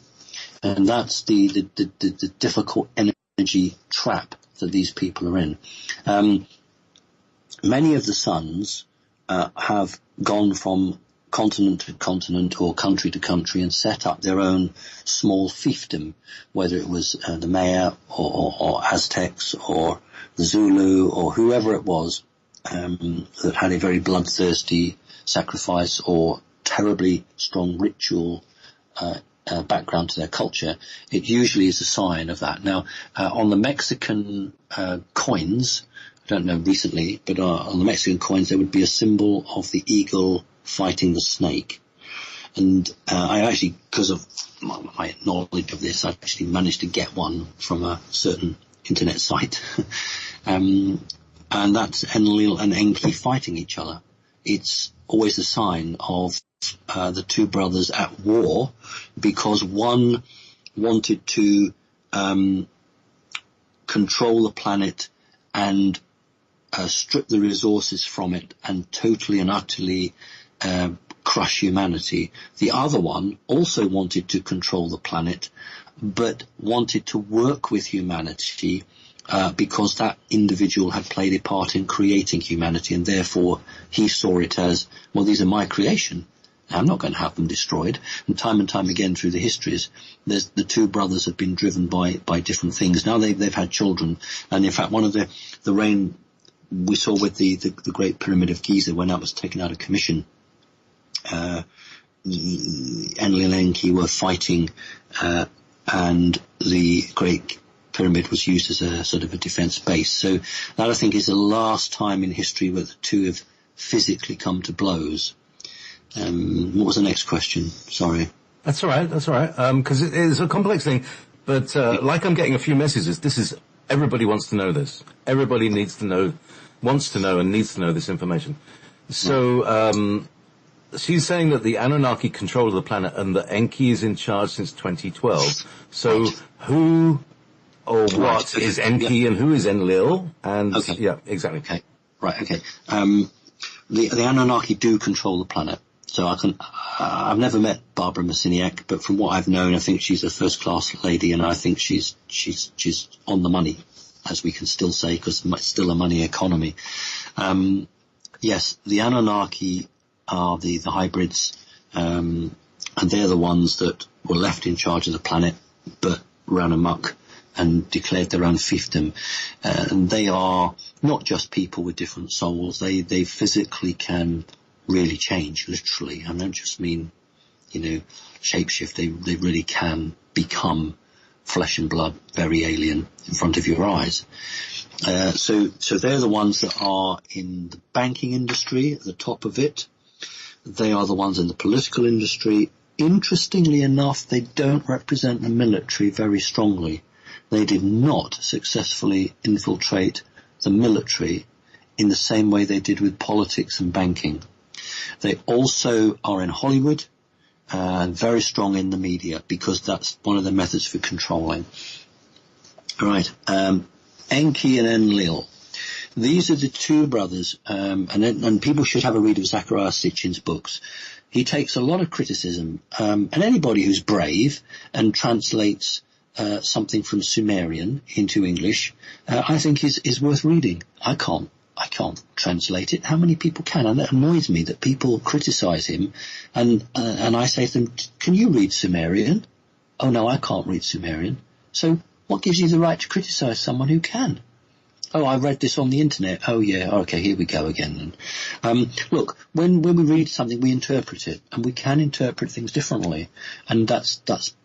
And that's the difficult energy trap that these people are in. Many of the sons have gone from continent to continent or country to country and set up their own small fiefdom, whether it was the Maya or Aztecs or the Zulu or whoever it was that had a very bloodthirsty sacrifice or terribly strong ritual background to their culture. It usually is a sign of that. Now, on the Mexican coins, I don't know recently, but on the Mexican coins there would be a symbol of the eagle fighting the snake. And I actually, because of my knowledge of this, I actually managed to get one from a certain internet site. And that's Enlil and Enki fighting each other. It's always a sign of the two brothers at war, because one wanted to control the planet and strip the resources from it and totally and utterly crush humanity. The other one also wanted to control the planet, but wanted to work with humanity because that individual had played a part in creating humanity, and therefore he saw it as, well, these are my creation. I'm not going to have them destroyed. And time again through the histories, the two brothers have been driven by different things. Now they've had children, and in fact one of the reign we saw with the Great Pyramid of Giza, when that was taken out of commission, Enlil and Enki were fighting, and the Great Pyramid was used as a sort of a defense base. So that, I think, is the last time in history where the two have physically come to blows. What was the next question? Sorry. That's all right. Because it is a complex thing, but like I'm getting a few messages. This is, everybody wants to know this. Everybody wants to know and needs to know this information. So she's saying that the Anunnaki control the planet and that Enki is in charge since 2012. So Right. who or what Right. is Enki and who is Enlil? And Okay. yeah, exactly. Okay. Right. Okay. The Anunnaki do control the planet. So I've never met Barbara Marciniak, but from what I've known, I think she's a first class lady, and I think she's on the money, as we can still say, because it's still a money economy. Yes, the Anunnaki are the hybrids, and they're the ones that were left in charge of the planet, but ran amok and declared their own fiefdom. And they are not just people with different souls. They physically can really change, literally. I don't just mean, shapeshift. They really can become flesh and blood, very alien, in front of your eyes. So they're the ones that are in the banking industry, at the top of it. They are the ones in the political industry. Interestingly enough, they don't represent the military very strongly. They did not successfully infiltrate the military in the same way they did with politics and banking. They also are in Hollywood and very strong in the media, because that's one of the methods for controlling. All right. Enki and Enlil. These are the two brothers, and people should have a read of Zecharia Sitchin's books. He takes a lot of criticism, and anybody who's brave and translates something from Sumerian into English, I think is worth reading. I can't translate it. How many people can? And that annoys me that people criticize him, and I say to them, can you read Sumerian? Oh no, I can't read Sumerian. So what gives you the right to criticize someone who can? Oh, I read this on the internet. Oh yeah, okay, here we go again. Look, when we read something, we interpret it, and we can interpret things differently, and that's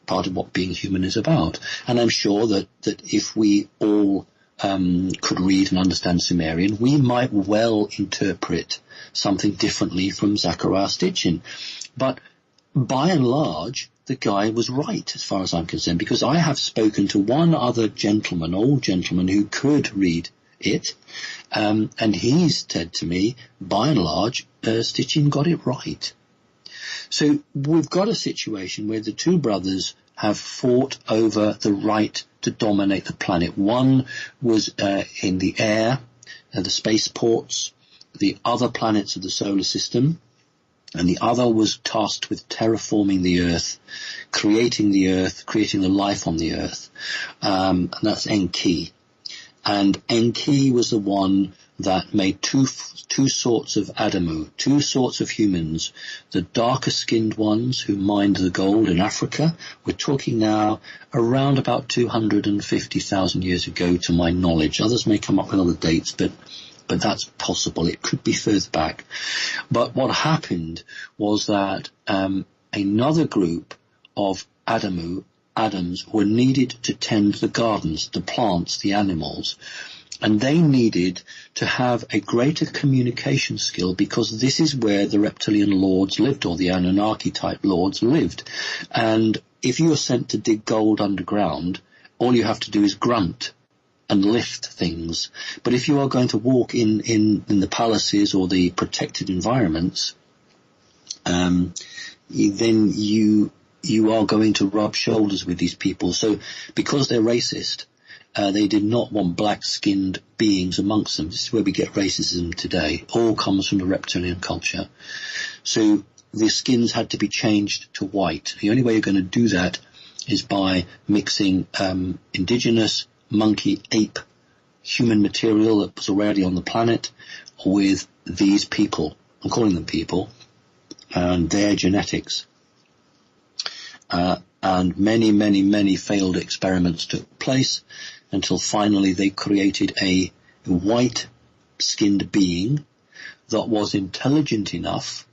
part of what being human is about. And I'm sure that if we all could read and understand Sumerian, we might well interpret something differently from Zecharia Sitchin. But by and large, the guy was right as far as I'm concerned, because I have spoken to one other gentleman, old gentleman, who could read it, and he's said to me, by and large, Sitchin got it right. So we've got a situation where the two brothers have fought over the right to dominate the planet. One was in the air, the spaceports, the other planets of the solar system, and the other was tasked with terraforming the Earth, creating the life on the Earth. And that's Enki. And Enki was the one that made two sorts of Adamu, two sorts of humans, the darker-skinned ones who mined the gold in Africa. We're talking now around about 250,000 years ago, to my knowledge. Others may come up with other dates, but that's possible. It could be further back. But what happened was that another group of Adams were needed to tend the gardens, the plants, the animals, and they needed to have a greater communication skill, because this is where the reptilian lords lived, or the Anunnaki-type lords lived. And if you are sent to dig gold underground, all you have to do is grunt and lift things. But if you are going to walk in the palaces or the protected environments, then you are going to rub shoulders with these people. So because they're racist, they did not want black-skinned beings amongst them. This is where we get racism today. All comes from the reptilian culture. So the skins had to be changed to white. The only way you're going to do that is by mixing indigenous monkey, ape, human material that was already on the planet with these people. I'm calling them people, and their genetics. And many, many, many failed experiments took place until finally they created a white-skinned being that was intelligent enough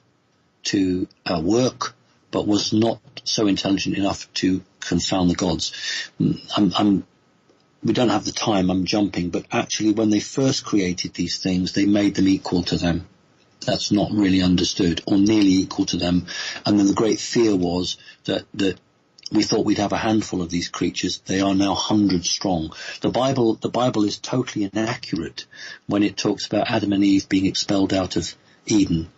to work, but was not so intelligent enough to confound the gods. We don't have the time, I'm jumping, but actually when they first created these things, they made them equal to them. That's not really understood, or nearly equal to them. And then the great fear was that we thought we'd have a handful of these creatures. They are now hundreds strong. The Bible is totally inaccurate when it talks about Adam and Eve being expelled out of Eden.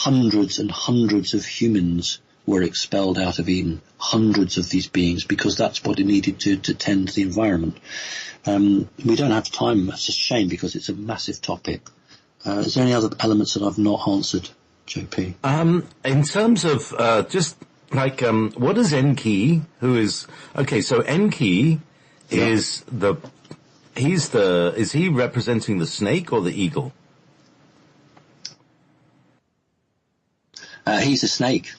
hundreds and hundreds of humans were expelled out of Eden, hundreds of these beings, because that's what it needed to tend to the environment. We don't have time. That's a shame because it's a massive topic. Is there any other elements that I've not answered, JP? In terms of just like what is Enki? Who is okay? So Enki is is he representing the snake or the eagle? He's a snake.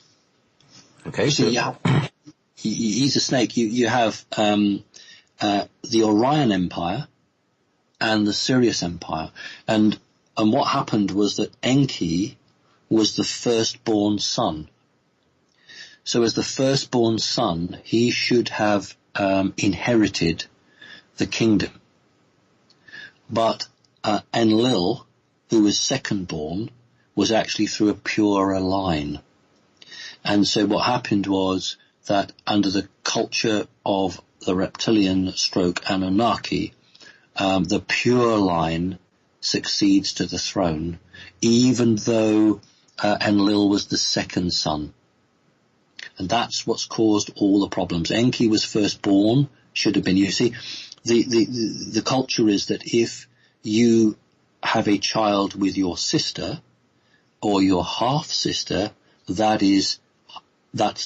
Okay, so yeah, he's a snake. You have the Orion Empire and the Sirius Empire, and what happened was that Enki was the firstborn son. So as the firstborn son, he should have inherited the kingdom. But Enlil, who was second-born, was actually through a purer line. And so what happened was that under the culture of the reptilian stroke Anunnaki, the pure line succeeds to the throne, even though Enlil was the second son. And that's what's caused all the problems. Enki was firstborn, should have been. You see, the culture is that if you have a child with your sister or your half-sister, that's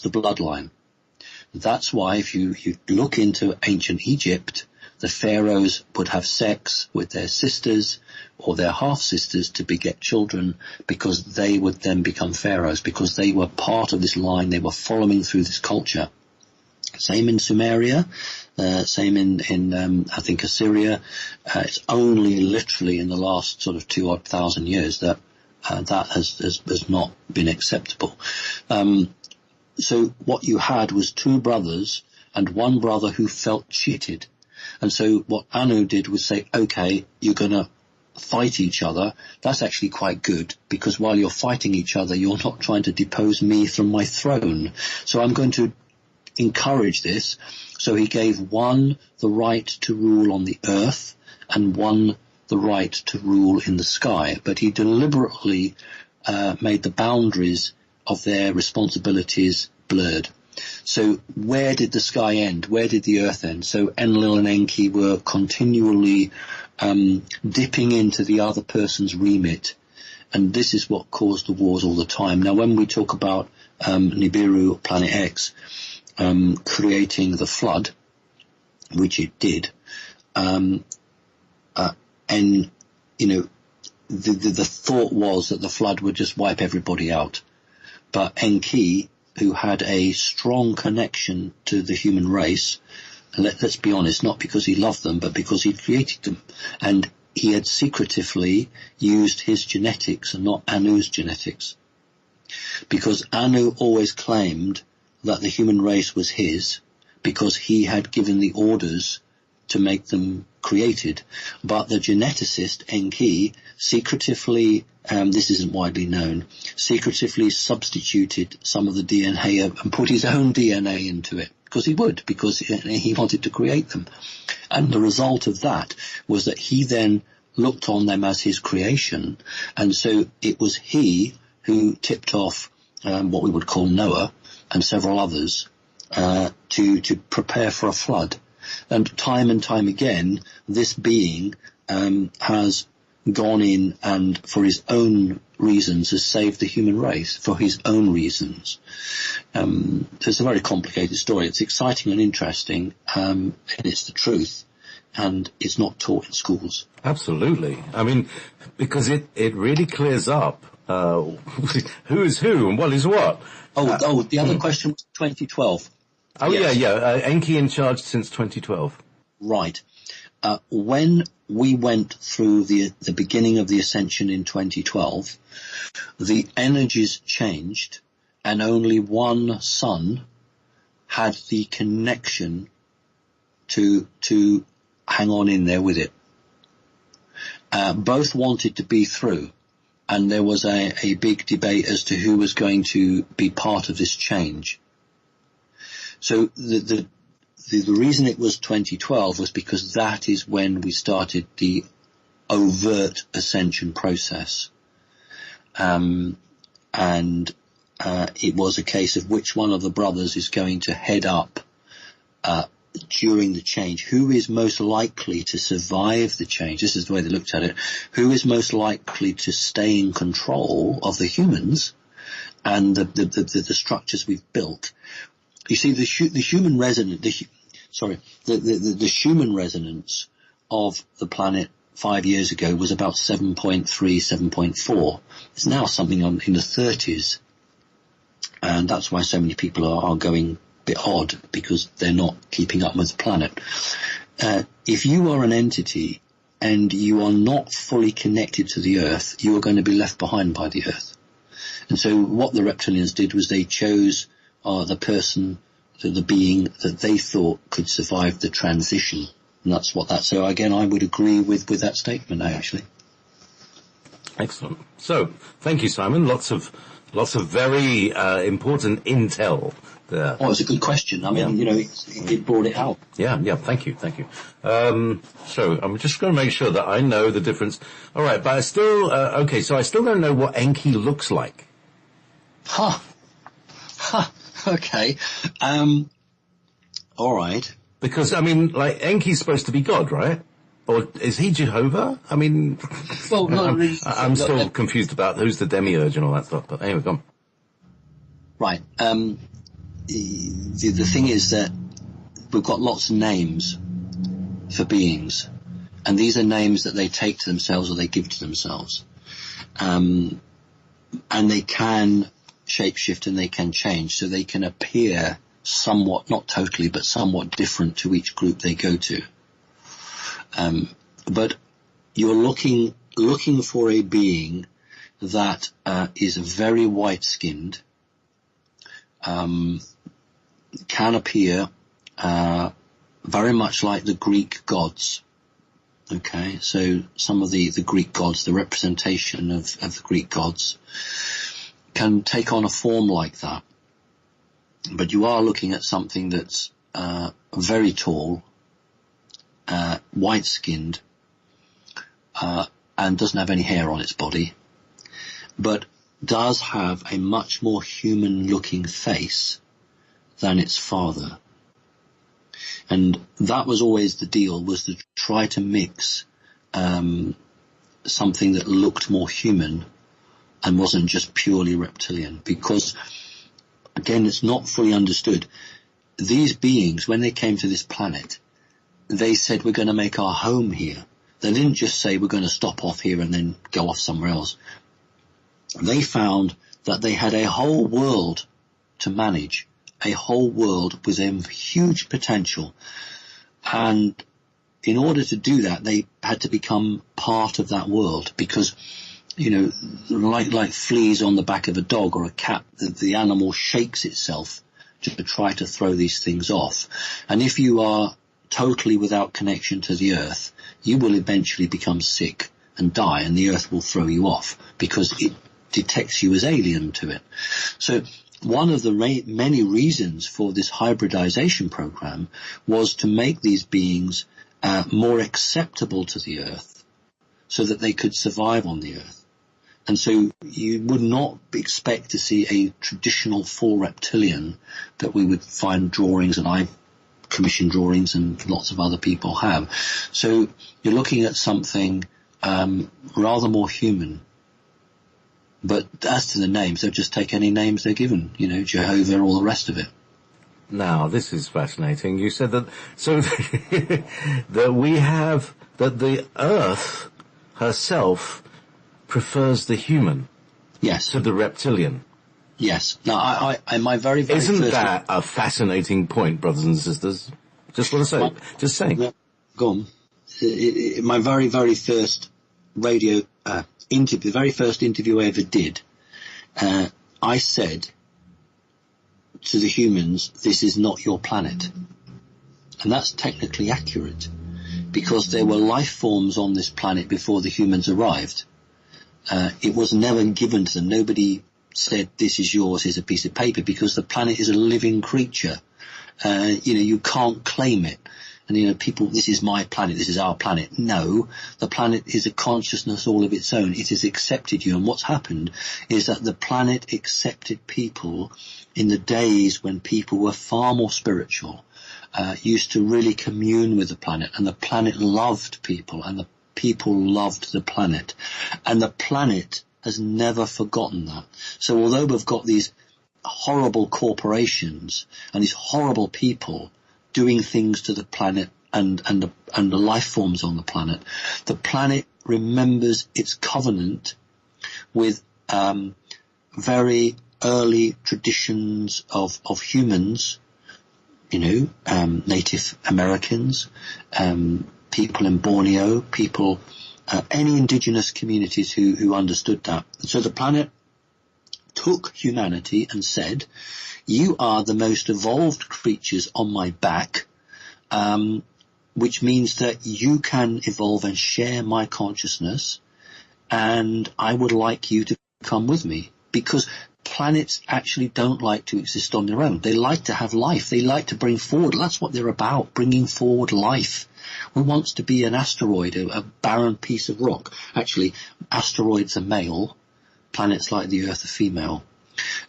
the bloodline. That's why if you look into ancient Egypt, the pharaohs would have sex with their sisters or their half-sisters to beget children, because they would then become pharaohs, because they were part of this line. They were following through this culture. Same in Sumeria, same in I think Assyria. It's only literally in the last sort of 2,000 years that that has not been acceptable. So what you had was two brothers and one brother who felt cheated. And so what Anu did was say, okay, you're going to fight each other. That's actually quite good, because while you're fighting each other, you're not trying to depose me from my throne. So I'm going to encourage this. So he gave one the right to rule on the earth and one the right to rule in the sky. But he deliberately made the boundaries of their responsibilities blurred. So where did the sky end? Where did the earth end? So Enlil and Enki were continually dipping into the other person's remit, and this is what caused the wars all the time. Now, when we talk about Nibiru, Planet X, creating the flood, which it did, and you know, the thought was that the flood would just wipe everybody out. But Enki, who had a strong connection to the human race, let's be honest, not because he loved them, but because he created them. And he had secretively used his genetics and not Anu's genetics. Because Anu always claimed that the human race was his, because he had given the orders to make them created. But the geneticist, Enki, secretively, this isn't widely known, secretively substituted some of the DNA and put his own DNA into it, because he would, because he wanted to create them. And the result of that was that he then looked on them as his creation, and so it was he who tipped off what we would call Noah and several others to prepare for a flood. And time again, this being has gone in and, for his own reasons, has saved the human race for his own reasons. It's a very complicated story. It's exciting and interesting, and it's the truth, and it's not taught in schools. Absolutely. I mean, because it really clears up who is who and what is what. The other question was 2012. Oh, yes. Enki in charge since 2012. Right. When we went through the beginning of the ascension in 2012, the energies changed, and only one son had the connection to hang on in there with it. Both wanted to be through, and there was a big debate as to who was going to be part of this change. So the reason it was 2012 was because that is when we started the overt ascension process. and it was a case of which one of the brothers is going to head up during the change. Who is most likely to survive the change? This is the way they looked at it. Who is most likely to stay in control of the humans and the structures we've built? You see, the human human resonance of the planet 5 years ago was about 7.3, 7.4. It's now something in the 30s. And that's why so many people are going a bit odd, because they're not keeping up with the planet. If you are an entity and you are not fully connected to the Earth, you are going to be left behind by the Earth. And so what the reptilians did was they chose the person, the being that they thought could survive the transition. And that's what that. So again, I would agree with that statement, actually. Excellent. So, thank you, Simon. Lots of very important intel there. Oh, it's a good question. I mean, it brought it out. Yeah. Thank you. So I'm just going to make sure that I know the difference. All right, but I still okay. So I still don't know what Enki looks like. Okay. All right. Because I mean, like, Enki's supposed to be God, right? Or is he Jehovah? I mean, well, no, I'm still confused about who's the demiurge and all that stuff. But anyway, go on. Right. The thing is that we've got lots of names for beings, and these are names that they take to themselves or they give to themselves. And they can shapeshift and they can change, so they can appear somewhat, not totally, but somewhat different to each group they go to. But you're looking for a being that is very white-skinned, can appear very much like the Greek gods. Okay, so some of the Greek gods, the representation of the Greek gods, can take on a form like that. But you are looking at something that's very tall, white-skinned, and doesn't have any hair on its body, but does have a much more human-looking face than its father. And that was always the deal, was to try to mix something that looked more human and wasn't just purely reptilian, because, again, it's not fully understood. These beings, when they came to this planet, they said, we're going to make our home here. They didn't just say, we're going to stop off here and then go off somewhere else. They found that they had a whole world to manage, a whole world with a huge potential. And in order to do that, they had to become part of that world, because, like fleas on the back of a dog or a cat, the animal shakes itself to try to throw these things off. And if you are totally without connection to the Earth, you will eventually become sick and die, and the Earth will throw you off because it detects you as alien to it. So one of the many reasons for this hybridization program was to make these beings more acceptable to the Earth so that they could survive on the Earth. And so you would not expect to see a traditional full reptilian that we would find drawings, and I've commissioned drawings and lots of other people have. So you're looking at something rather more human. But as to the names, they'll just take any names they're given, Jehovah, all the rest of it. Now, this is fascinating. You said that, so that we have, that the Earth herself prefers the human. Yes. To the reptilian. Yes. Now, I my very, very Isn't that a fascinating point, brothers and sisters? Just want to say, just saying. Yeah, go on. My very, very first radio interview, the very first interview I ever did, I said to the humans, this is not your planet. And that's technically accurate, because there were life forms on this planet before the humans arrived. It was never given to them. Nobody said, this is yours, here's a piece of paper, because the planet is a living creature. You can't claim it. And, people, this is my planet, this is our planet. No, the planet is a consciousness all of its own. It has accepted you. And what's happened is that the planet accepted people in the days when people were far more spiritual, used to really commune with the planet, and the planet loved people, and the people loved the planet. And the planet has never forgotten that. So although we've got these horrible corporations and these horrible people doing things to the planet and the life forms on the planet remembers its covenant with very early traditions of humans, Native Americans, people in Borneo, people, any indigenous communities who understood that. And so the planet took humanity and said, you are the most evolved creatures on my back, which means that you can evolve and share my consciousness, and I would like you to come with me, because planets actually don't like to exist on their own. They like to have life. They like to bring forward. That's what they're about, bringing forward life. Who wants to be an asteroid, a barren piece of rock? Actually, asteroids are male. Planets like the Earth are female.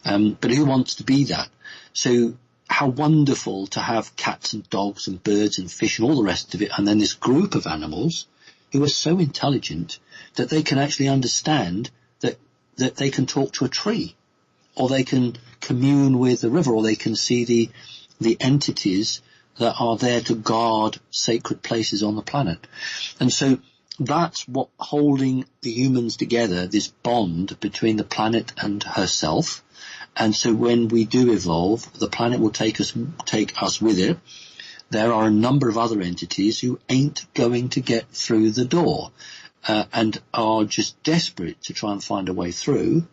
But who wants to be that? So how wonderful to have cats and dogs and birds and fish and all the rest of it, and then this group of animals who are so intelligent that they can actually understand that they can talk to a tree, or they can commune with the river, or they can see the entities that are there to guard sacred places on the planet. And so that's what holding the humans together, this bond between the planet and herself. And so when we do evolve, the planet will take us with it. There are a number of other entities who ain't going to get through the door, and are just desperate to try and find a way through,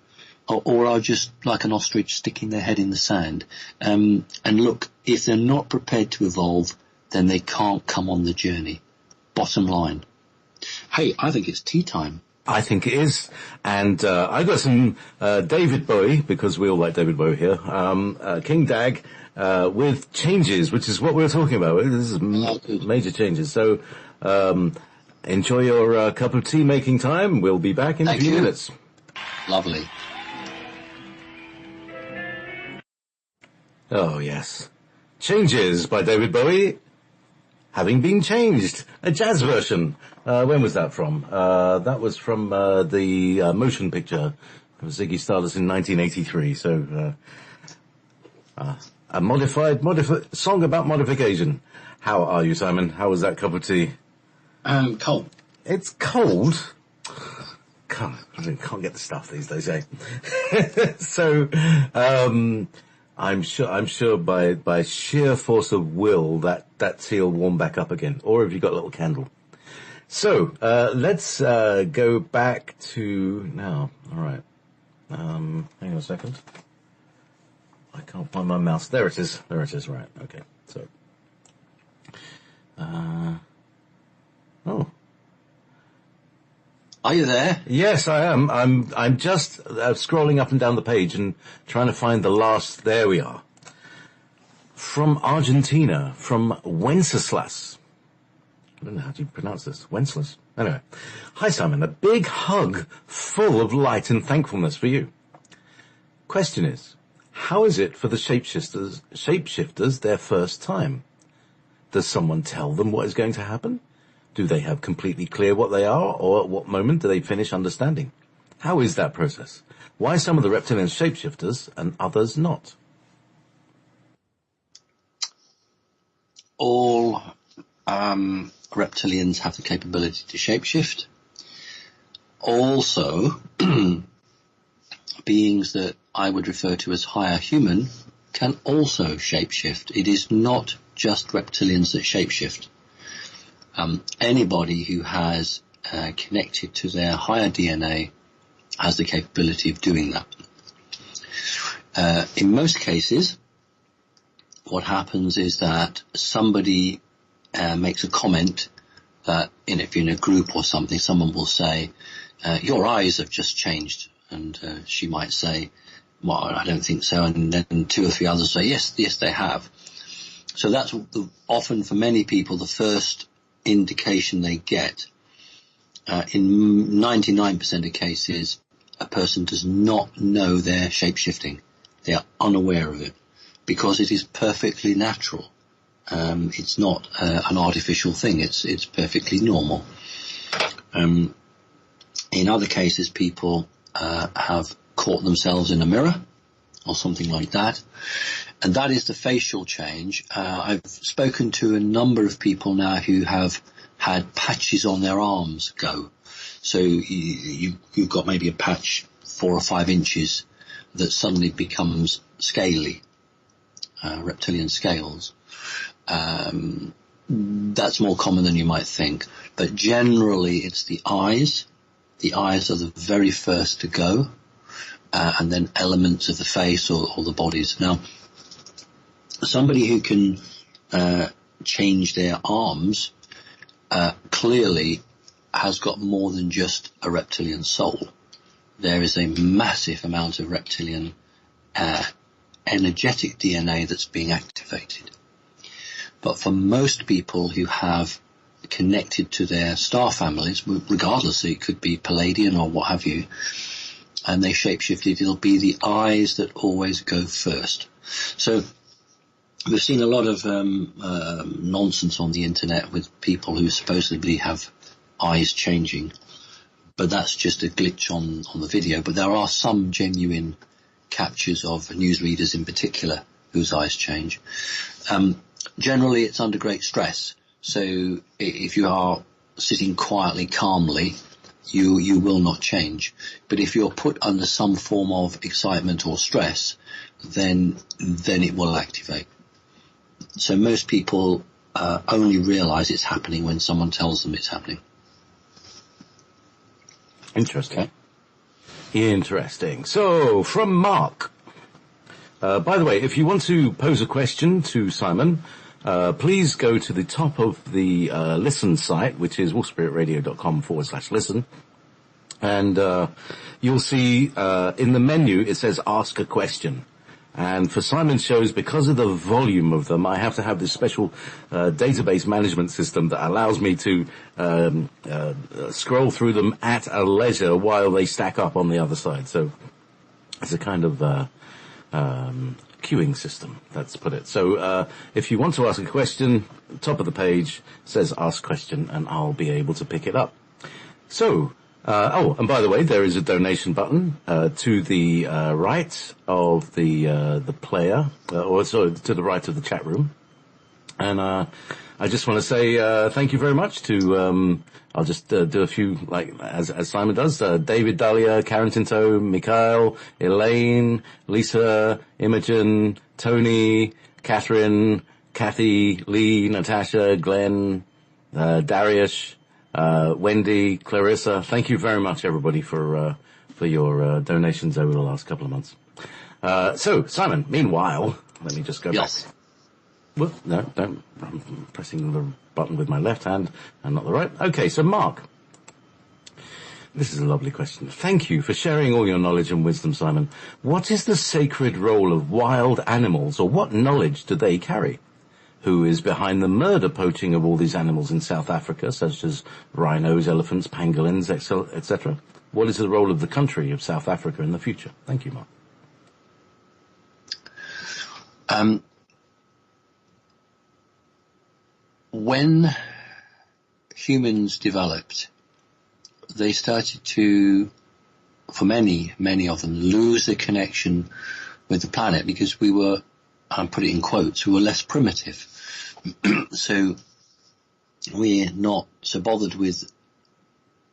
or are just like an ostrich sticking their head in the sand. And look, if they're not prepared to evolve, then they can't come on the journey. Bottom line. Hey, I think it's tea time. I think it is. And I got some David Bowie, because we all like David Bowie here, King Dag, with Changes, which is what we were talking about. This is major changes. So enjoy your cup of tea making time. We'll be back in a few minutes. Lovely. Oh, yes. Changes by David Bowie, Having Been Changed, a jazz version. When was that from? That was from the motion picture of Ziggy Stardust in 1983. So a modified song about modification. How are you, Simon? How was that cup of tea? Cold. It's cold. Can't get the stuff these days, eh? So, I'm sure by sheer force of will that tea will warm back up again. Or have you got a little candle? So, let's go back to now. All right. Hang on a second. I can't find my mouse. There it is. Right. Okay. So, oh. Are you there? Yes, I am. I'm just scrolling up and down the page and trying to find the last. There we are. From Argentina, from Wenceslas. I don't know how do you pronounce this. Wenceslas? Anyway. Hi, Simon. A big hug full of light and thankfulness for you. Question is, how is it for the shapeshifters their first time? Does someone tell them what is going to happen? Do they have completely clear what they are, or at what moment do they finish understanding? How is that process? Why some of the reptilian shapeshifters and others not? All reptilians have the capability to shapeshift. Also, beings that I would refer to as higher human can also shapeshift. It is not just reptilians that shapeshift. Anybody who has connected to their higher DNA has the capability of doing that. In most cases, what happens is that somebody makes a comment that, if you're in a group or something, someone will say, your eyes have just changed. And she might say, well, I don't think so. And then two or three others say, yes, they have. So that's often for many people the first indication they get. In 99% of cases, a person does not know they're shape-shifting. They are unaware of it because it is perfectly natural. It's not an artificial thing. It's perfectly normal. In other cases, people have caught themselves in a mirror or something like that. And that is the facial change. I've spoken to a number of people now who have had patches on their arms go. So you've got maybe a patch 4 or 5 inches that suddenly becomes scaly, reptilian scales. That's more common than you might think. But generally it's the eyes. The eyes are the very first to go, and then elements of the face or the bodies. Now, somebody who can change their arms clearly has got more than just a reptilian soul. There is a massive amount of reptilian energetic DNA that's being activated. But for most people who have connected to their star families, regardless, it could be Palladian or what have you, and they shapeshifted, it'll be the eyes that always go first. So we've seen a lot of nonsense on the internet with people who supposedly have eyes changing, but that's just a glitch on the video. But there are some genuine captures of newsreaders in particular whose eyes change. Generally it's under great stress. So if you are sitting quietly, calmly, you will not change. But if you're put under some form of excitement or stress, then it will activate. So most people only realize it's happening when someone tells them it's happening. Interesting. Okay. Interesting. So, from Mark. By the way, if you want to pose a question to Simon, please go to the top of the listen site, which is wolfspiritradio.com/listen. And you'll see in the menu it says Ask a Question. And for Simon's shows, because of the volume of them, I have to have this special database management system that allows me to scroll through them at a leisure while they stack up on the other side. So it's a kind of queuing system, let's put it. So if you want to ask a question, top of the page says Ask Question, and I'll be able to pick it up. So, and by the way, there is a donation button to the right of the player, or sorry, to the right of the chat room. And I just want to say thank you very much to I'll just do a few, like as Simon does. David, Dahlia, Karen Tinto, Mikhail, Elaine, Lisa, Imogen, Tony, Catherine, Kathy, Lee, Natasha, Glenn, Darius, Wendy, Clarissa. Thank you very much, everybody, for your donations over the last couple of months. So, Simon, meanwhile, let me just go back. Well, no, don't. I'm pressing the button with my left hand and not the right. Okay, so Mark. This is a lovely question. Thank you for sharing all your knowledge and wisdom, Simon. What is the sacred role of wild animals, or what knowledge do they carry? Who is behind the murder poaching of all these animals in South Africa, such as rhinos, elephants, pangolins, etc.? What is the role of the country of South Africa in the future? Thank you, Mark. When humans developed, they started to, for many of them, lose the connection with the planet because we were, and put it in quotes, we were less primitive. So we're not so bothered with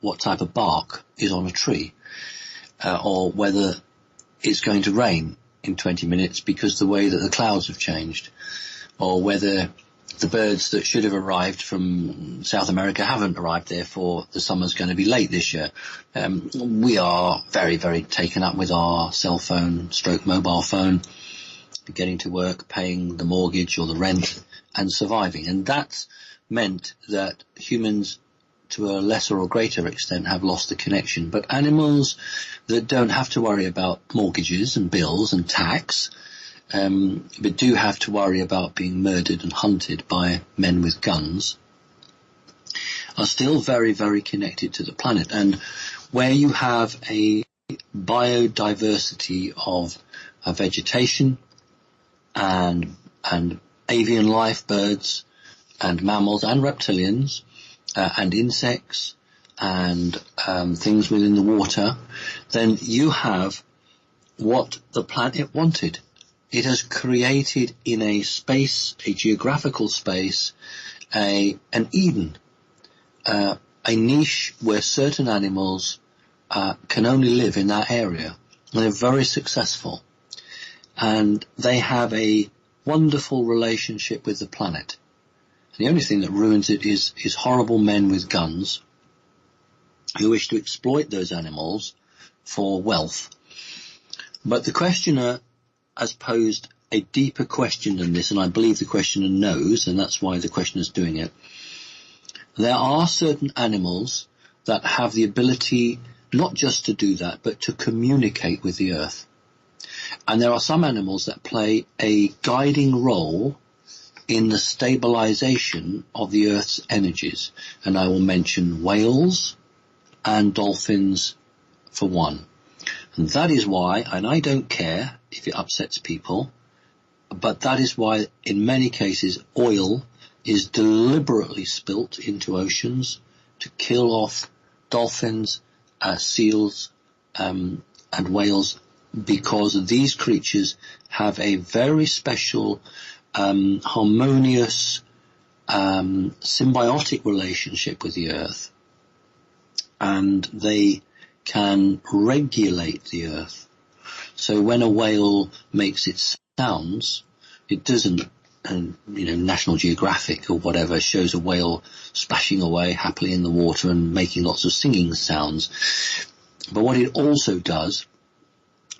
what type of bark is on a tree, or whether it's going to rain in 20 minutes because the way that the clouds have changed, or whether the birds that should have arrived from South America haven't arrived, therefore the summer's going to be late this year. We are very, very taken up with our cell phone, mobile phone, getting to work, paying the mortgage or the rent, and surviving. And that's meant that humans, to a lesser or greater extent, have lost the connection. But animals that don't have to worry about mortgages and bills and tax, but do have to worry about being murdered and hunted by men with guns, are still very, very connected to the planet. And where you have a biodiversity of vegetation and avian life, birds and mammals and reptilians and insects and things within the water, then you have what the planet wanted. It has created in a space, a geographical space, an Eden, a niche where certain animals can only live in that area. And they're very successful. And they have a wonderful relationship with the planet. And the only thing that ruins it is horrible men with guns who wish to exploit those animals for wealth. But the questioner has posed a deeper question than this, and I believe the questioner knows, and that's why the questioner's doing it. There are certain animals that have the ability not just to do that, but to communicate with the earth. And there are some animals that play a guiding role in the stabilization of the earth's energies. And I will mention whales and dolphins for one. And that is why, and I don't care if it upsets people, but that is why in many cases oil is deliberately spilt into oceans to kill off dolphins, seals, and whales, because these creatures have a very special, harmonious, symbiotic relationship with the earth, and they can regulate the earth. So when a whale makes its sounds, it doesn't, National Geographic or whatever shows a whale splashing away happily in the water and making lots of singing sounds. But what it also does,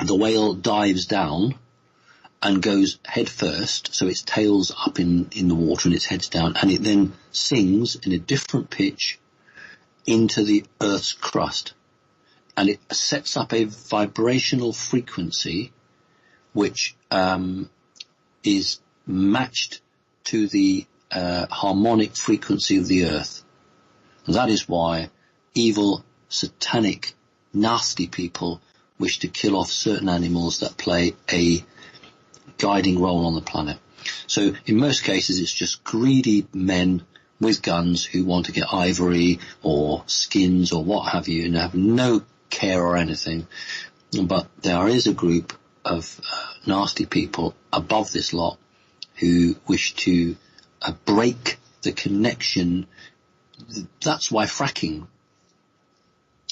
the whale dives down and goes head first, so its tail's up in the water and its head's down, and it then sings in a different pitch into the Earth's crust. And it sets up a vibrational frequency which is matched to the harmonic frequency of the Earth. And that is why evil, satanic, nasty people wish to kill off certain animals that play a guiding role on the planet. So in most cases it's just greedy men with guns who want to get ivory or skins or what have you, and have no care or anything. But there is a group of nasty people above this lot who wish to break the connection. That's why fracking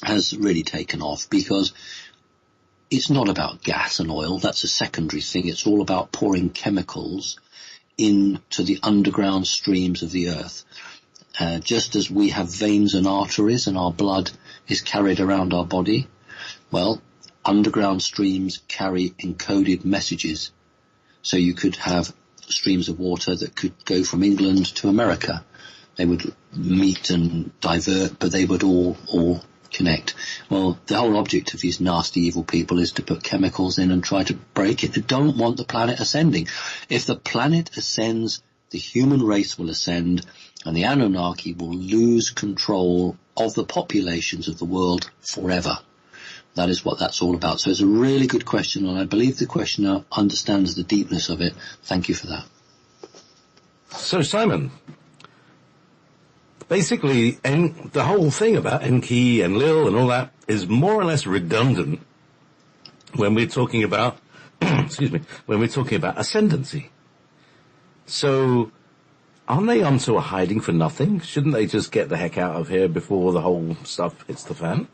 has really taken off, because it's not about gas and oil. That's a secondary thing. It's all about pouring chemicals into the underground streams of the earth. Just as we have veins and arteries and our blood is carried around our body, well, underground streams carry encoded messages. So you could have streams of water that could go from England to America. They would meet and divert, but they would all connect. Well, the whole object of these nasty evil people is to put chemicals in and try to break it. They don't want the planet ascending. If the planet ascends, the human race will ascend, and the Anunnaki will lose control of the populations of the world forever. That is what that's all about. So it's a really good question, and I believe the questioner understands the deepness of it. Thank you for that. So, Simon, basically, the whole thing about Enki and Lil and all that is more or less redundant when we're talking about, when we're talking about ascendancy. So, aren't they onto a hiding for nothing? Shouldn't they just get the heck out of here before the whole stuff hits the fan?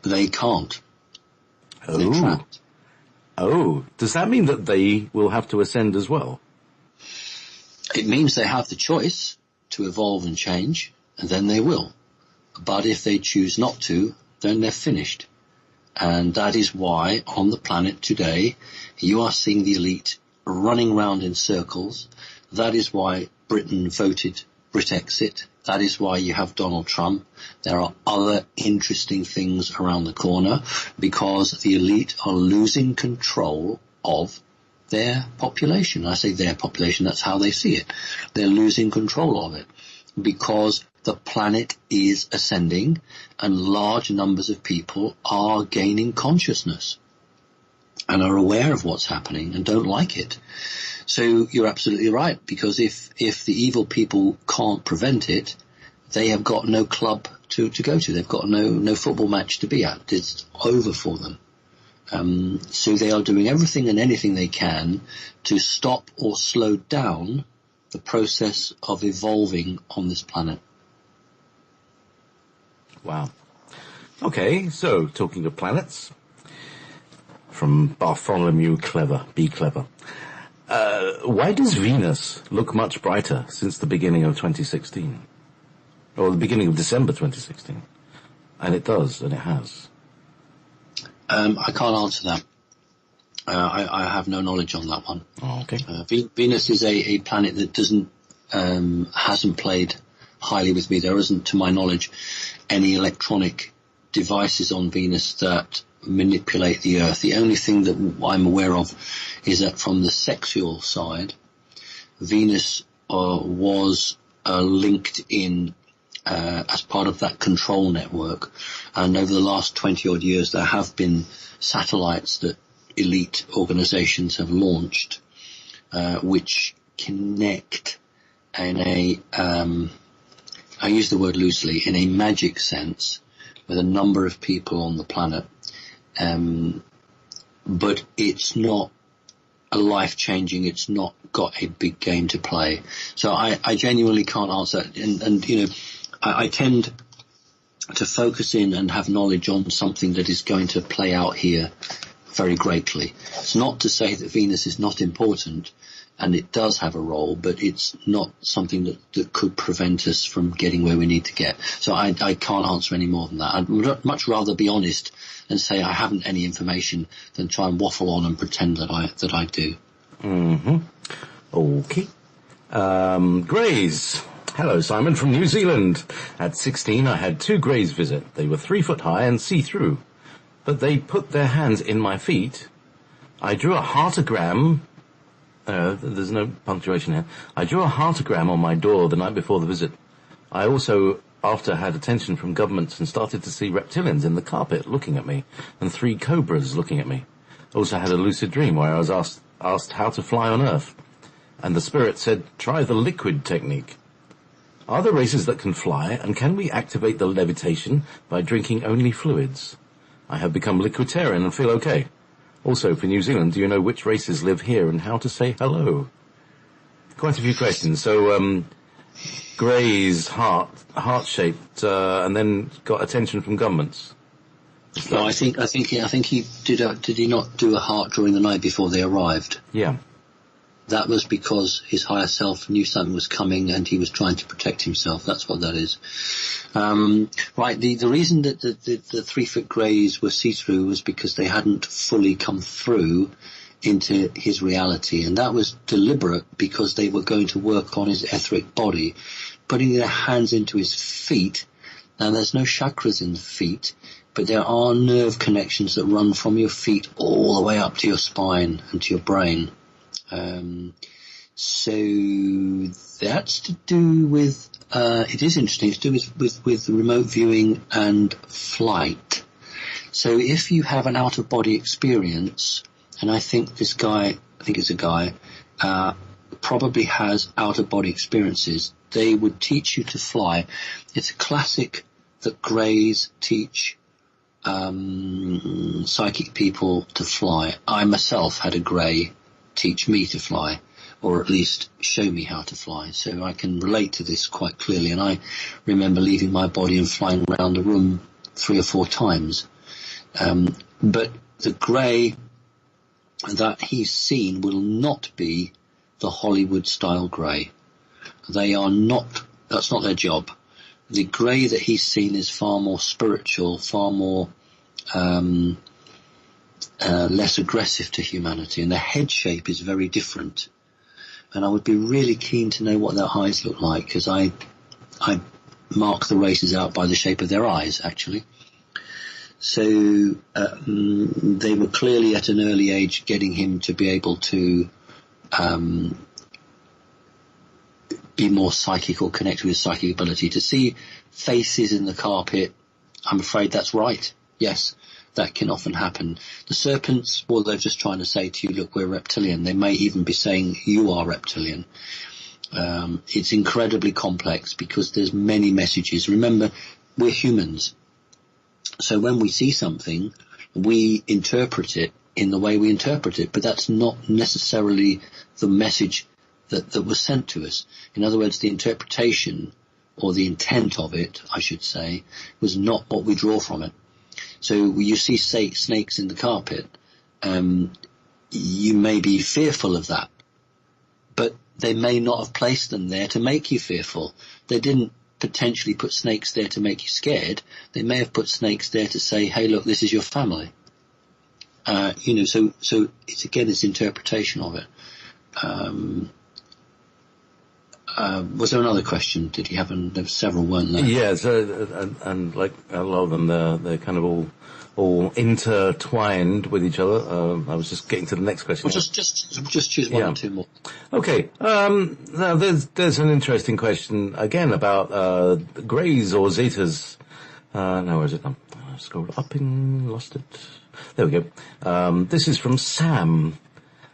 They can't. Oh. They're trapped. Oh, does that mean that they will have to ascend as well? It means they have the choice to evolve and change, and then they will. But if they choose not to, then they're finished. And that is why on the planet today you are seeing the elite running around in circles. That is why Britain voted Brexit. That is why you have Donald Trump. There are other interesting things around the corner, because the elite are losing control of their population. I say their population, that's how they see it. They're losing control of it because the planet is ascending and large numbers of people are gaining consciousness and are aware of what's happening and don't like it. So you're absolutely right, because if the evil people can't prevent it, they have got no club to go to. They've got no football match to be at. It's over for them. So they are doing everything and anything they can to stop or slow down the process of evolving on this planet. Wow. Okay, so talking of planets, from Bartholomew Clever, be clever. Why does Venus look much brighter since the beginning of 2016? Or the beginning of December 2016? And it does, and it has. I can't answer that. I have no knowledge on that one. Oh, okay. Venus is a planet that hasn't played highly with me. There isn't, to my knowledge, any electronic devices on Venus that manipulate the Earth. The only thing that I'm aware of is that from the sexual side, Venus was linked in as part of that control network, and over the last 20 odd years there have been satellites that elite organizations have launched which connect in I use the word loosely, in a magic sense, with a number of people on the planet, but it's not a life-changing, it's not got a big game to play. So I genuinely can't answer that. And you know, I tend to focus in and have knowledge on something that is going to play out here very greatly. It's not to say that Venus is not important, and it does have a role, but it's not something that could prevent us from getting where we need to get. So I can't answer any more than that. I'd much rather be honest and say I haven't any information than try and waffle on and pretend that I do. Mm-hmm. Okay. Greys. Hello, Simon from New Zealand. At 16, I had 2 greys visit. They were 3 foot high and see-through, but they put their hands in my feet. I drew a heartogram. There's no punctuation here. I drew a heartogram on my door the night before the visit. I also, after, had attention from governments and started to see reptilians in the carpet looking at me, and 3 cobras looking at me. Also had a lucid dream where I was asked how to fly on Earth, and the spirit said, try the liquid technique. Are there races that can fly, and can we activate the levitation by drinking only fluids? I have become liquiditarian and feel okay. Also, for New Zealand, do you know which races live here and how to say hello? Quite a few questions. So, Grey's heart-shaped, and then got attention from governments. No, I think he did he not do a heart during the night before they arrived? Yeah. That was because his higher self knew something was coming and he was trying to protect himself. That's what that is. Right, the reason that the 3 foot greys were see-through was because they hadn't fully come through into his reality, and that was deliberate because they were going to work on his etheric body, putting their hands into his feet. Now, there's no chakras in the feet, but there are nerve connections that run from your feet all the way up to your spine and to your brain. So that's to do with, it is interesting, it's to do with remote viewing and flight. So if you have an out-of-body experience, and I think it's a guy, probably has out-of-body experiences, they would teach you to fly. It's a classic that greys teach psychic people to fly. I myself had a grey teach me to fly, or at least show me how to fly, so I can relate to this quite clearly. And I remember leaving my body and flying around the room 3 or 4 times. But the grey that he's seen will not be the Hollywood style grey. They are not, that's not their job. The grey that he's seen is far more spiritual, far more less aggressive to humanity, and the head shape is very different. And I would be really keen to know what their eyes look like, because I mark the races out by the shape of their eyes, actually. So they were clearly at an early age getting him to be able to be more psychic or connect with his psychic ability. To see faces in the carpet, I'm afraid that's right. Yes, that can often happen. The serpents, well, they're just trying to say to you, look, we're reptilian. They may even be saying you are reptilian. It's incredibly complex because there's many messages. Remember, we're humans. So when we see something, we interpret it in the way we interpret it, but that's not necessarily the message that was sent to us. In other words, the interpretation, or the intent of it, I should say, was not what we draw from it. So you see snakes in the carpet, you may be fearful of that, but they may not have placed them there to make you fearful. They didn't potentially put snakes there to make you scared. They may have put snakes there to say, hey, look, this is your family. So it's, again, it's interpretation of it. Was there another question? Did you have? There were several, weren't there? Yeah. So, and like a lot of them, they're kind of all intertwined with each other. I was just getting to the next question. Well, just choose one or two more. Okay. Now there's an interesting question again about Greys or Zetas. Now where is it? I scrolled up and lost it. There we go. This is from Sam.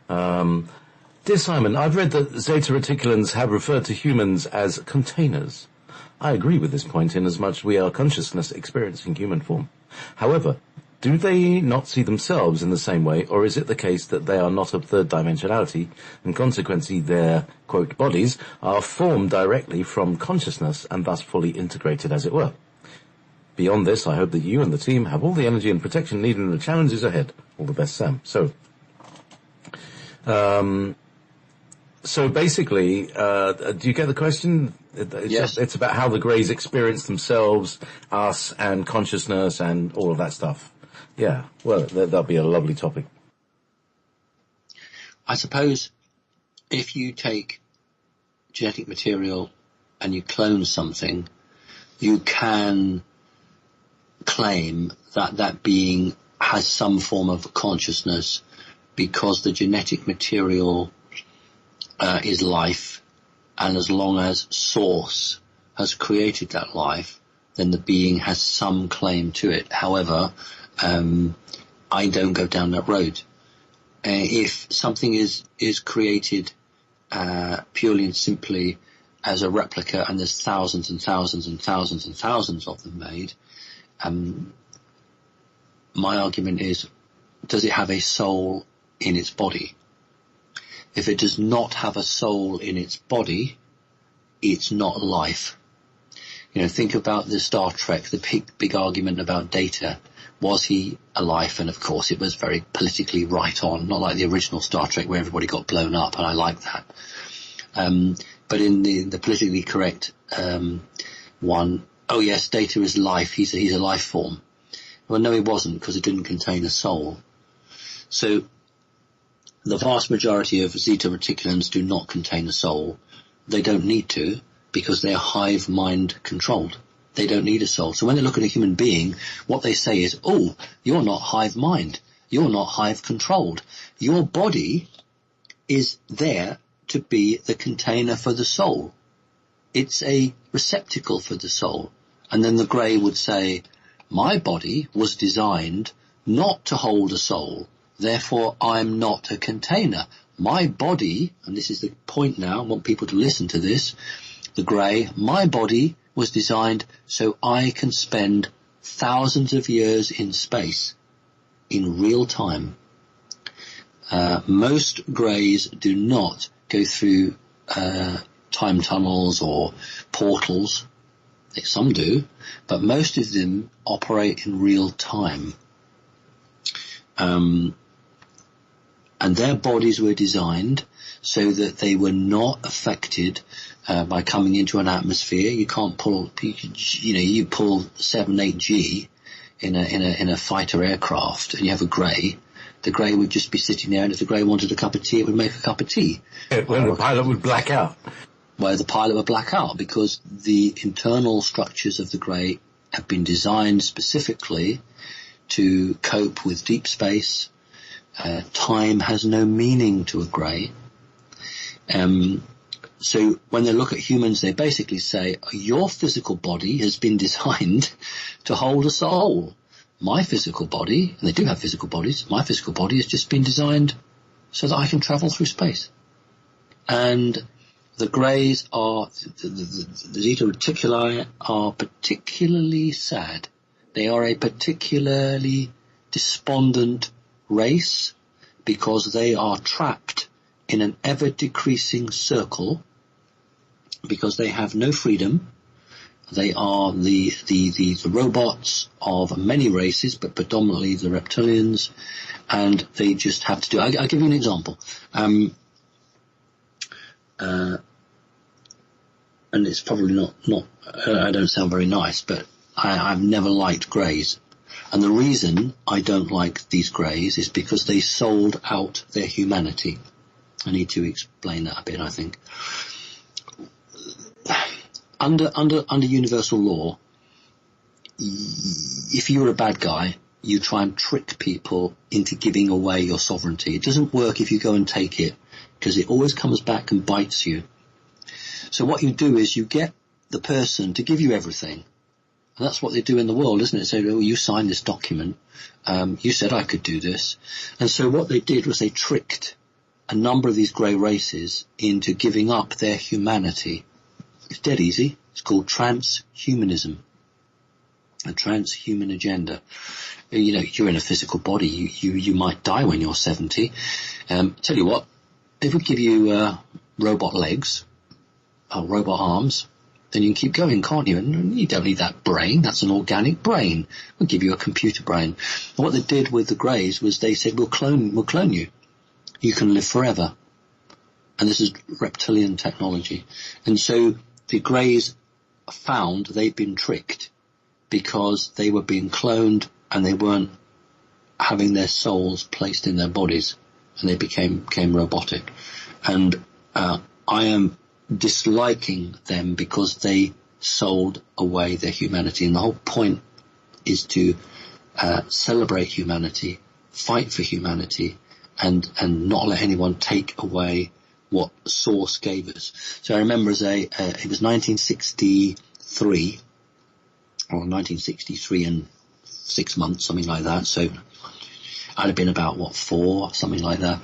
Dear Simon, I've read that Zeta Reticulans have referred to humans as containers. I agree with this point inasmuch we are consciousness experiencing human form. However, do they not see themselves in the same way, or is it the case that they are not of third dimensionality, and consequently their, quote, bodies are formed directly from consciousness and thus fully integrated, as it were? Beyond this, I hope that you and the team have all the energy and protection needed in the challenges ahead. All the best, Sam. So basically, do you get the question? Yes. It's about how the Greys experience themselves, us, and consciousness, and all of that stuff. Yeah, well, that'll be a lovely topic. I suppose if you take genetic material and you clone something, you can claim that that being has some form of consciousness because the genetic material is life, and as long as Source has created that life, then the being has some claim to it. However, I don't go down that road. If something is created purely and simply as a replica, and there's thousands and thousands and thousands and thousands of them made, my argument is, does it have a soul in its body? If it does not have a soul in its body, it's not life. Think about the Star Trek, the big argument about Data. Was he a life? And of course it was very politically right on, not like the original Star Trek where everybody got blown up, and I like that. But in the politically correct one, oh yes, Data is life, he's a life form. Well, no, he wasn't, because it didn't contain a soul. So the vast majority of Zeta Reticulans do not contain a soul. They don't need to, because they're hive mind controlled. They don't need a soul. So when they look at a human being, what they say is, oh, you're not hive mind. You're not hive controlled. Your body is there to be the container for the soul. It's a receptacle for the soul. And then the Grey would say, my body was designed not to hold a soul. Therefore, I'm not a container. My body, and this is the point now, I want people to listen to this, the Grey, my body was designed so I can spend thousands of years in space, in real time. Most Greys do not go through time tunnels or portals. Some do, but most of them operate in real time. And their bodies were designed so that they were not affected by coming into an atmosphere. You can't pull, you pull 7-8G in a fighter aircraft, and you have a Grey. The Grey would just be sitting there, and if the Grey wanted a cup of tea, it would make a cup of tea. Well, the pilot would black out. Well, the pilot would black out because the internal structures of the Grey have been designed specifically to cope with deep space. Time has no meaning to a grey. So when they look at humans, they basically say, your physical body has been designed to hold a soul. My physical body, and they do have physical bodies, my physical body has just been designed so that I can travel through space. And the greys are, the Zeta Reticuli are particularly sad. They are a particularly despondent race because they are trapped in an ever-decreasing circle because they have no freedom. They are the robots of many races, but predominantly the reptilians, and they just have to do. I'll give you an example. And it's probably not. I don't sound very nice, but I've never liked greys. And the reason I don't like these greys is because they sold out their humanity. I need to explain that a bit, I think. Under universal law, if you're a bad guy, you try and trick people into giving away your sovereignty. It doesn't work if you go and take it, because it always comes back and bites you. So what you do is you get the person to give you everything. And that's what they do in the world, isn't it? Say, oh, you signed this document. You said I could do this. And so what they did was they tricked a number of these grey races into giving up their humanity. It's dead easy. It's called transhumanism, a transhuman agenda. You know, you're in a physical body. You might die when you're 70. Tell you what, if we give you robot legs, robot arms, then you can keep going, can't you? And you don't need that brain. That's an organic brain. We'll give you a computer brain. And what they did with the greys was they said, we'll clone you. You can live forever. And this is reptilian technology. And so the greys found they'd been tricked because they were being cloned and they weren't having their souls placed in their bodies, and they became robotic. And I am disliking them because they sold away their humanity. And the whole point is to celebrate humanity, fight for humanity, and not let anyone take away what Source gave us. So I remember it was 1963, or 1963 and 6 months, something like that. So I'd have been about, 4, something like that.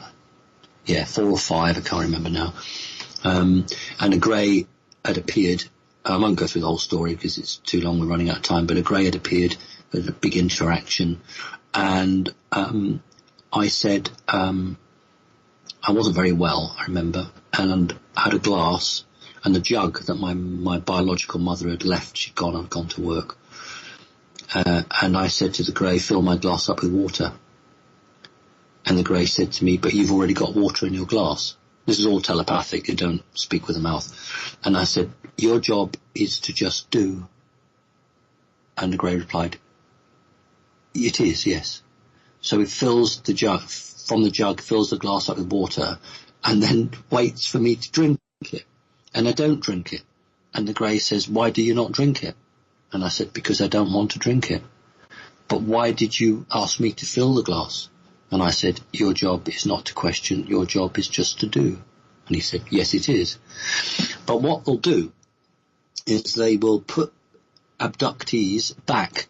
Yeah, 4 or 5, I can't remember now. And a grey had appeared. I won't go through the whole story because it's too long, we're running out of time, but a grey had appeared at a big interaction. And I said, I wasn't very well, I remember, and I had a glass and the jug that my biological mother had left. She'd gone to work. And I said to the grey, fill my glass up with water. And the grey said to me, but you've already got water in your glass. This is all telepathic, you don't speak with the mouth. And I said, your job is to just do. And the grey replied, it is, yes. So it fills the jug, from the jug, fills the glass up with water, and then waits for me to drink it. And I don't drink it. And the grey says, why do you not drink it? And I said, because I don't want to drink it. But why did you ask me to fill the glass? And I said, your job is not to question, your job is just to do. And he said, yes, it is. But what they'll do is they will put abductees back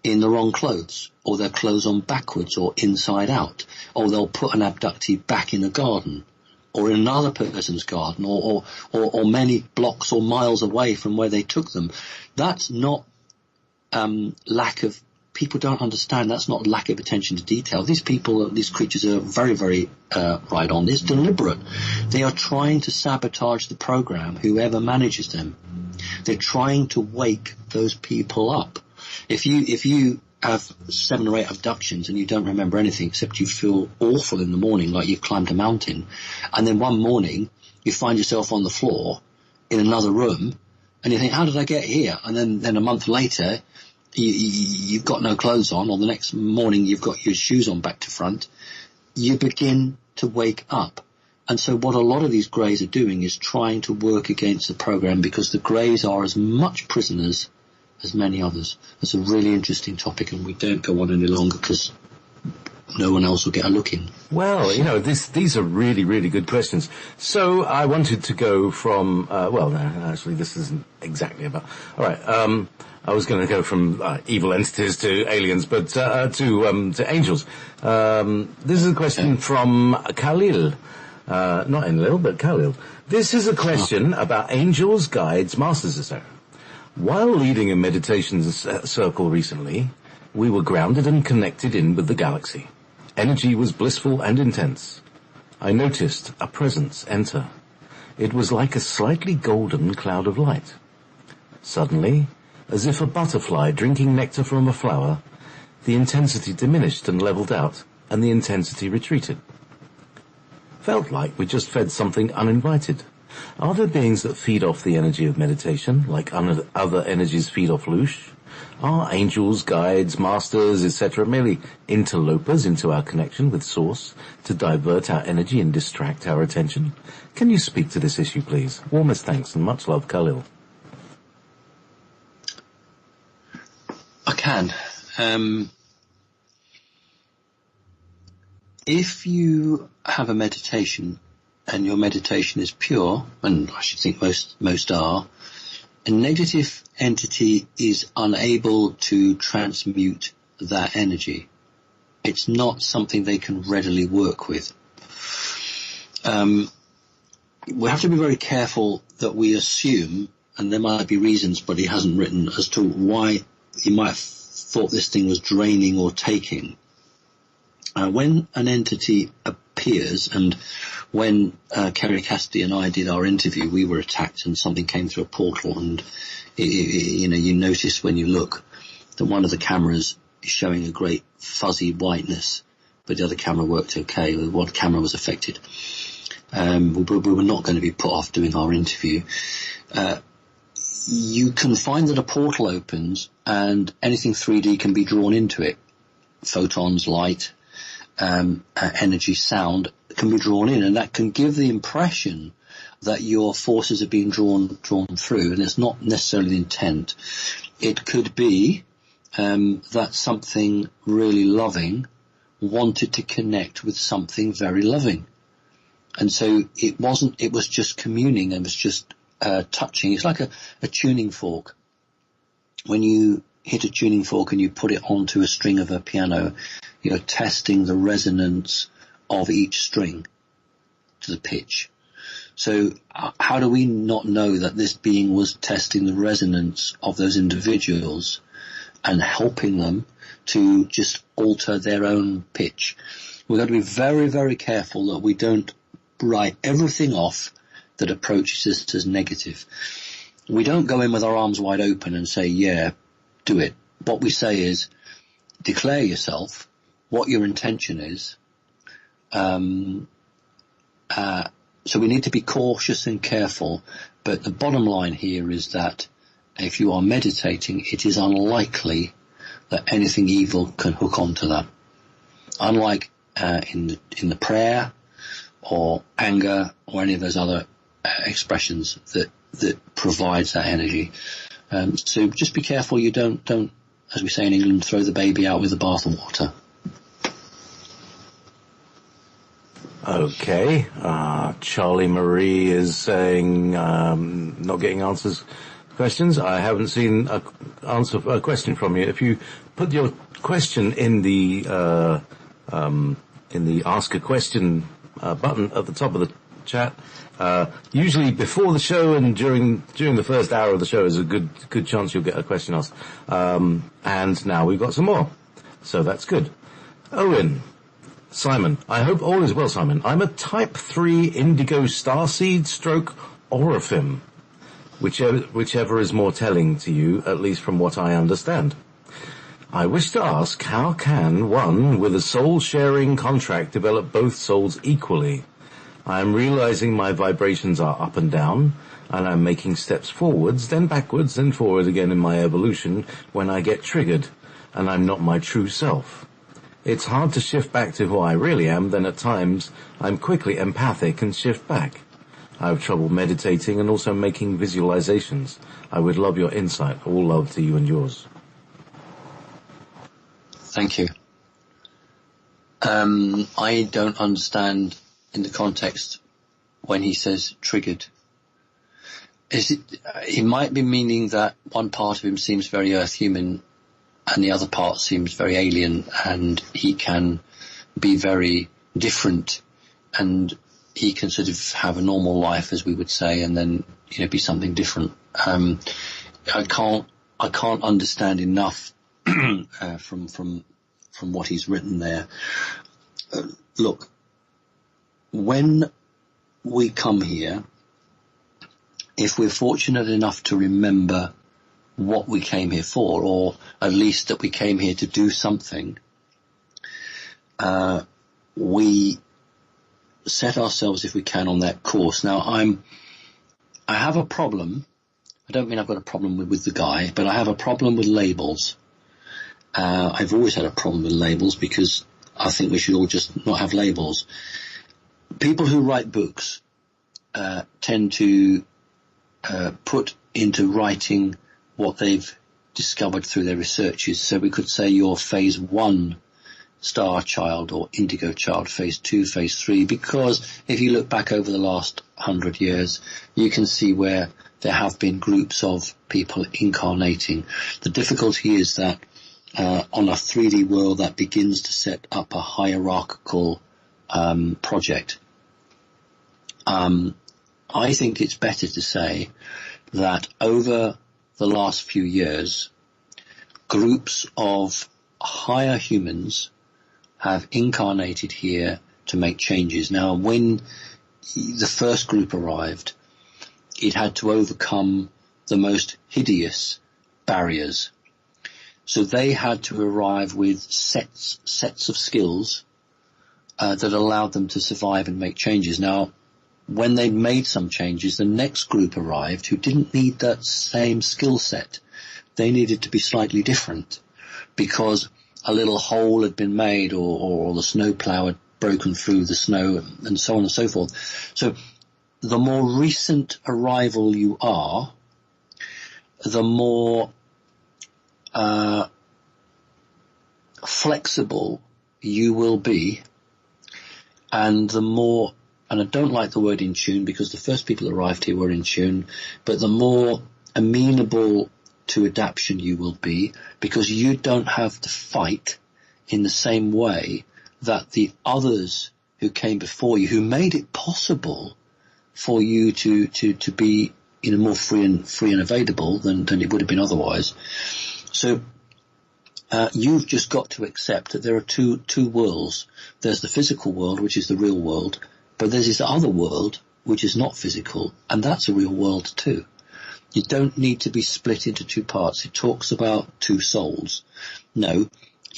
in the wrong clothes, or their clothes on backwards or inside out, or they'll put an abductee back in a garden or in another person's garden or many blocks or miles away from where they took them. That's not lack of, people don't understand, that's not lack of attention to detail. These people, these creatures are very, very right on. It's deliberate. They are trying to sabotage the program, whoever manages them. They're trying to wake those people up. If you have 7 or 8 abductions and you don't remember anything except you feel awful in the morning, like you've climbed a mountain, and then one morning you find yourself on the floor in another room and you think, how did I get here? And then a month later you've got no clothes on, or the next morning you've got your shoes on back to front, you begin to wake up. And so what a lot of these greys are doing is trying to work against the program, because the greys are as much prisoners as many others. It's a really interesting topic, and we don't go on any longer because no one else will get a look in. Well, these are really, really good questions. So I wanted to go from, actually this isn't exactly about, alright, I was going to go from evil entities to aliens, but to angels. This is a question from Khalil. Not Enlil, but Khalil. This is a question about angels, guides, masters, etc. While leading a meditation circle recently, we were grounded and connected in with the galaxy. Energy was blissful and intense. I noticed a presence enter. It was like a slightly golden cloud of light. Suddenly, as if a butterfly drinking nectar from a flower, the intensity diminished and leveled out, and the intensity retreated. Felt like we just fed something uninvited. Are there beings that feed off the energy of meditation, like other energies feed off loosh? Are angels, guides, masters, etc. merely interlopers into our connection with Source to divert our energy and distract our attention? Can you speak to this issue, please? Warmest thanks and much love, Khalil. I can. If you have a meditation and your meditation is pure, and I should think most are, a negative entity is unable to transmute that energy. It's not something they can readily work with. We have to be very careful that we assume, and there might be reasons, but he hasn't written as to why he might have thought this thing was draining or taking. When an entity appears, and when Kerry Cassidy and I did our interview, we were attacked and something came through a portal, and you notice when you look that one of the cameras is showing a great fuzzy whiteness, but the other camera worked okay. One camera was affected. We were not going to be put off doing our interview. You can find that a portal opens and anything 3D can be drawn into it. Photons, light, energy, sound can be drawn in, and that can give the impression that your forces are being drawn through, and it's not necessarily the intent. It could be that something really loving wanted to connect with something very loving, and so it was just communing, and was just touching. It's like a tuning fork. When you hit a tuning fork and you put it onto a string of a piano, you're testing the resonance of each string to the pitch. So how do we not know that this being was testing the resonance of those individuals and helping them to just alter their own pitch? We've got to be very, very careful that we don't write everything off that approaches us as negative. We don't go in with our arms wide open and say, yeah, do it. What we say is, declare yourself, what your intention is. So we need to be cautious and careful, but the bottom line here is that if you are meditating, it is unlikely that anything evil can hook onto that. Unlike in the prayer or anger or any of those other expressions that provides that energy. So just be careful you don't, as we say in England, throw the baby out with the bathwater. Okay. Charlie Marie is saying, not getting answers questions. I haven't seen a question from you. If you put your question in the ask a question button at the top of the chat, usually before the show and during the first hour of the show is a good chance you'll get a question asked. And now we've got some more. So that's good. Owen. Simon, I hope all is well, Simon. I'm a type 3 indigo starseed stroke Orophim, whichever is more telling to you, at least from what I understand. I wish to ask, how can one with a soul-sharing contract develop both souls equally? I am realizing my vibrations are up and down, and I'm making steps forwards, then backwards, then forward again in my evolution when I get triggered, and I'm not my true self. It's hard to shift back to who I really am, then at times I'm quickly empathic and shift back. I have trouble meditating and also making visualizations. I would love your insight. All love to you and yours. Thank you. I don't understand in the context when he says triggered. He might be meaning that one part of him seems very earth human and the other part seems very alien, and he can be very different, and he can sort of have a normal life, as we would say, and then, be something different. I can't understand enough from what he's written there. Look, when we come here, if we're fortunate enough to remember what we came here for, or at least that we came here to do something, we set ourselves, if we can, on that course. Now, I have a problem. I don't mean I've got a problem with the guy, but I have a problem with labels. I've always had a problem with labels because I think we should all just not have labels. People who write books tend to put into writing what they've discovered through their researches. So we could say you're phase 1 star child or indigo child, phase 2, phase 3, because if you look back over the last 100 years, you can see where there have been groups of people incarnating. The difficulty is that on a 3D world that begins to set up a hierarchical project. I think it's better to say that over the last few years, groups of higher humans have incarnated here to make changes. Now, when the first group arrived, it had to overcome the most hideous barriers. So they had to arrive with sets of skills that allowed them to survive and make changes. Now, when they made some changes, the next group arrived who didn't need that same skill set. They needed to be slightly different because a little hole had been made, or the snowplow had broken through the snow, and so on and so forth. So the more recent arrival you are, the more flexible you will be, and the more, and I don't like the word in tune because the first people who arrived here were in tune, but the more amenable to adaptation you will be, because you don't have to fight in the same way that the others who came before you, who made it possible for you to be more free and available than it would have been otherwise. So you've just got to accept that there are two worlds. There's the physical world, which is the real world, but there's this other world, which is not physical, and that's a real world too. You don't need to be split into two parts. It talks about two souls. No,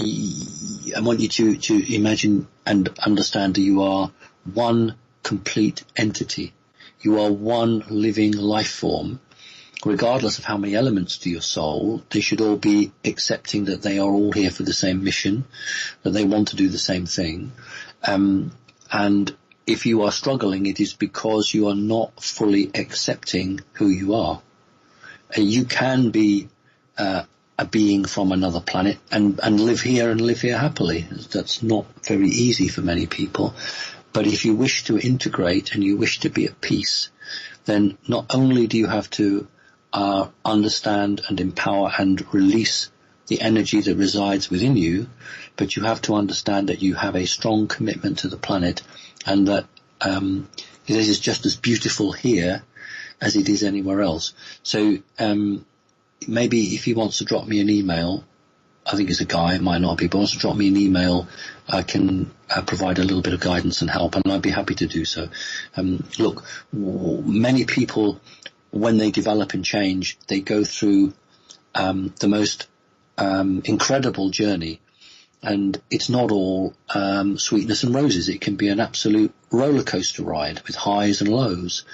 I want you to imagine and understand that you are one complete entity. You are one living life form. Regardless of how many elements to your soul, they should all be accepting that they are all here for the same mission, that they want to do the same thing. And if you are struggling, it is because you are not fully accepting who you are. You can be a being from another planet and live here happily. That's not very easy for many people. But if you wish to integrate and you wish to be at peace, then not only do you have to understand and empower and release the energy that resides within you, but you have to understand that you have a strong commitment to the planet, and that this is just as beautiful here as it is anywhere else. So maybe if he wants to drop me an email, I think it's a guy, it might not be, but wants to drop me an email, I can provide a little bit of guidance and help, and I'd be happy to do so. Look, many people, when they develop and change, they go through the most incredible journey, and it's not all sweetness and roses. It can be an absolute roller coaster ride with highs and lows,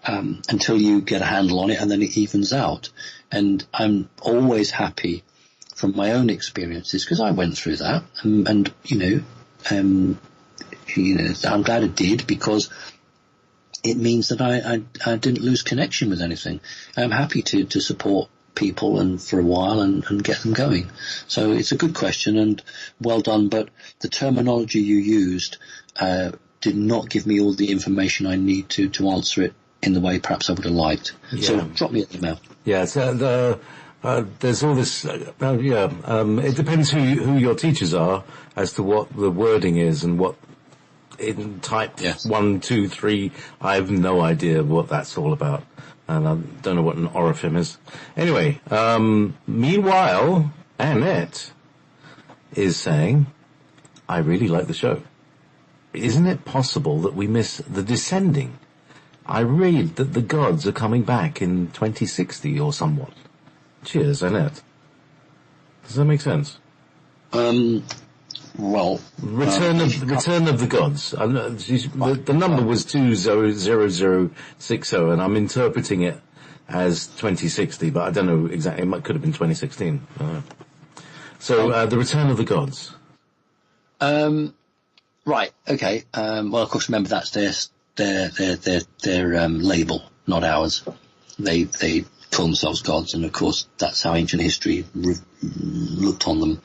until you get a handle on it, and then it evens out. And I'm always happy from my own experiences, because I went through that, and I'm glad I did, because it means that I didn't lose connection with anything. I'm happy to support people and for a while and get them going. So it's a good question and well done, but the terminology you used did not give me all the information I need to answer it in the way perhaps I would have liked. Yeah. So drop me an email. Yeah, so there's all this, it depends who your teachers are as to what the wording is and what in type 1, 2, 3, I have no idea what that's all about. And I don't know what an orifim is. Anyway, meanwhile, Annette is saying, I really like the show. Isn't it possible that we miss the descending? I read that the gods are coming back in 2060 or somewhat. Cheers, Annette. Does that make sense? Well, Return of the Gods. The number was 200060, and I'm interpreting it as 2060, but I don't know exactly. It could have been 2016. So the Return of the Gods. Right. Okay. Well, of course, remember that's their label, not ours. They call themselves gods, and of course that's how ancient history looked on them.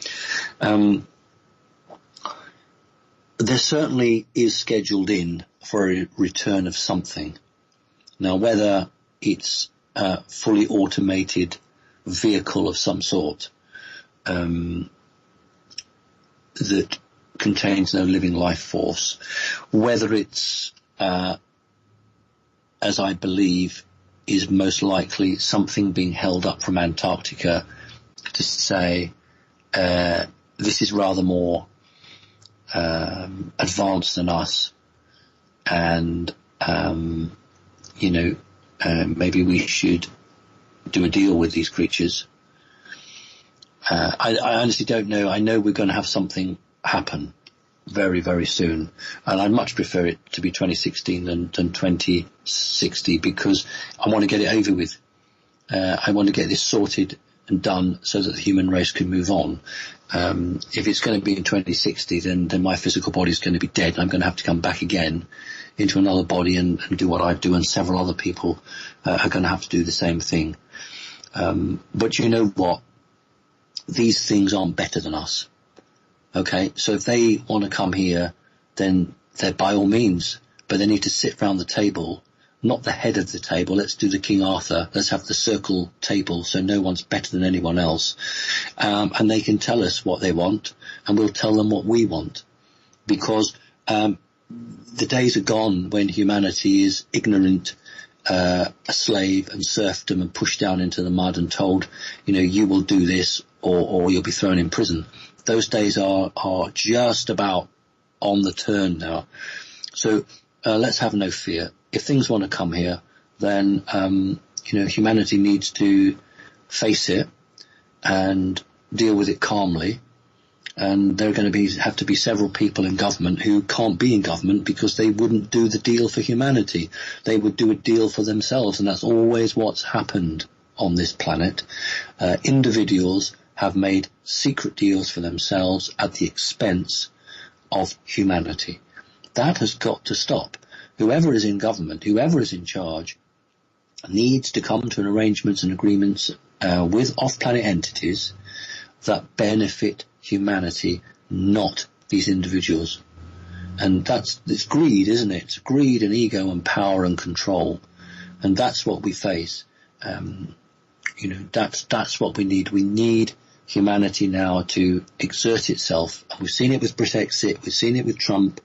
There certainly is scheduled in for a return of something. Now, whether it's a fully automated vehicle of some sort that contains no living life force, whether it's, as I believe, is most likely something being held up from Antarctica to say this is rather more advanced than us, and maybe we should do a deal with these creatures. I honestly don't know. I know we're going to have something happen very, very soon, and I'd much prefer it to be 2016 than 2060, because I want to get it over with. I want to get this sorted and done so that the human race can move on. If it's going to be in 2060, then my physical body is going to be dead, and I'm going to have to come back again into another body and do what I do, and several other people are going to have to do the same thing. But you know what? These things aren't better than us. Okay, so if they want to come here, then they're by all means, but they need to sit round the table, not the head of the table. Let's do the King Arthur. Let's have the circle table so no one's better than anyone else. And they can tell us what they want, and we'll tell them what we want. Because the days are gone when humanity is ignorant, a slave and serfdom and pushed down into the mud and told, you will do this or you'll be thrown in prison. Those days are just about on the turn now. So let's have no fear. If things want to come here, then humanity needs to face it and deal with it calmly. And there are going to have to be several people in government who can't be in government because they wouldn't do the deal for humanity. They would do a deal for themselves, and that's always what's happened on this planet. Individuals have made secret deals for themselves at the expense of humanity. That has got to stop. Whoever is in government, whoever is in charge, needs to come to an arrangements and agreements with off-planet entities that benefit humanity, not these individuals. And it's greed, isn't it? It's greed and ego and power and control. And that's what we face. That's what we need. We need humanity now to exert itself. And we've seen it with Brexit. We've seen it with Trump.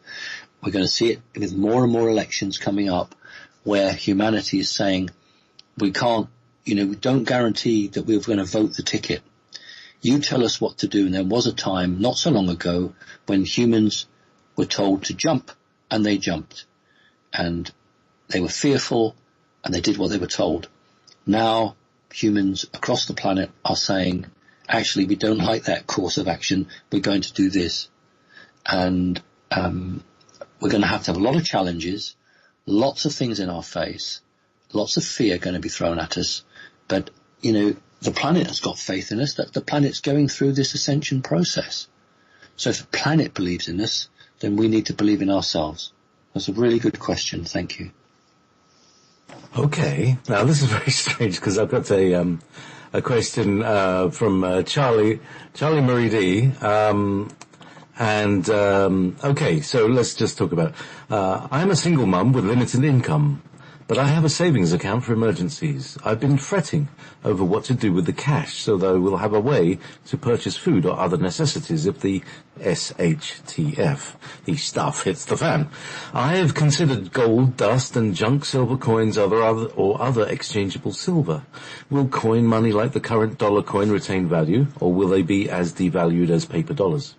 We're going to see it with more and more elections coming up where humanity is saying, we can't, we don't guarantee that we're going to vote the ticket. You tell us what to do. And there was a time not so long ago when humans were told to jump, and they jumped. And they were fearful, and they did what they were told. Now humans across the planet are saying, actually, we don't like that course of action. We're going to do this. And we're going to have a lot of challenges, lots of things in our face, lots of fear going to be thrown at us. But, the planet has got faith in us, that the planet's going through this ascension process. So if the planet believes in us, then we need to believe in ourselves. That's a really good question. Thank you. Okay, now this is very strange because I've got a question from Charlie Marie D. Okay, so let's just talk about it. I'm a single mum with limited income, but I have a savings account for emergencies. I've been fretting over what to do with the cash so that I will have a way to purchase food or other necessities if the SHTF, the stuff, hits the fan. I have considered gold, dust and junk silver coins or other exchangeable silver. Will coin money like the current dollar coin retain value, or will they be as devalued as paper dollars?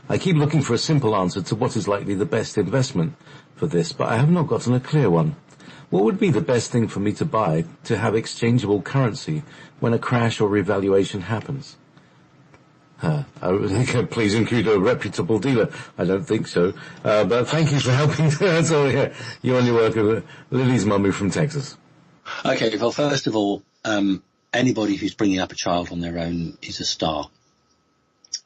I keep looking for a simple answer to what is likely the best investment for this, but I have not gotten a clear one. What would be the best thing for me to buy to have exchangeable currency when a crash or revaluation happens? Please include a reputable dealer. I don't think so. But thank you for helping. That's all. Yeah. You and your work with Lily's mummy from Texas. Okay, well, first of all, anybody who's bringing up a child on their own is a star.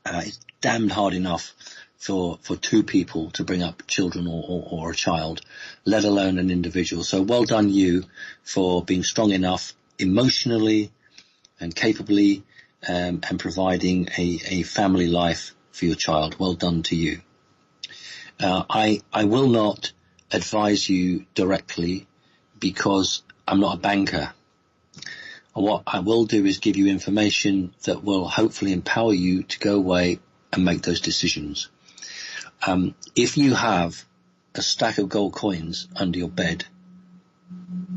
It's damned hard enough for two people to bring up children or a child, let alone an individual. So well done you for being strong enough emotionally and capably and providing a family life for your child. Well done to you. I will not advise you directly because I'm not a banker. What I will do is give you information that will hopefully empower you to go away and make those decisions. If you have a stack of gold coins under your bed,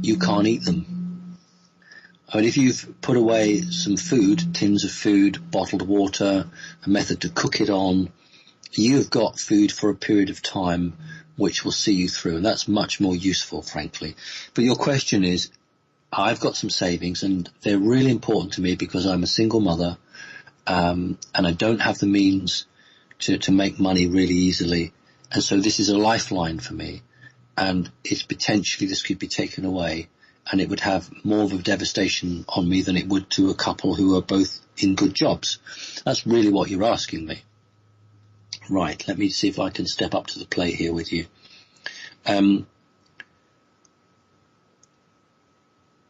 you can't eat them. I mean, if you've put away some food, tins of food, bottled water, a method to cook it on, you've got food for a period of time which will see you through, and that's much more useful, frankly. But your question is, I've got some savings, and they're really important to me because I'm a single mother, and I don't have the means to make money really easily. And so this is a lifeline for me, and it's potentially this could be taken away, and it would have more of a devastation on me than it would to a couple who are both in good jobs. That's really what you're asking me. Right, let me see if I can step up to the plate here with you.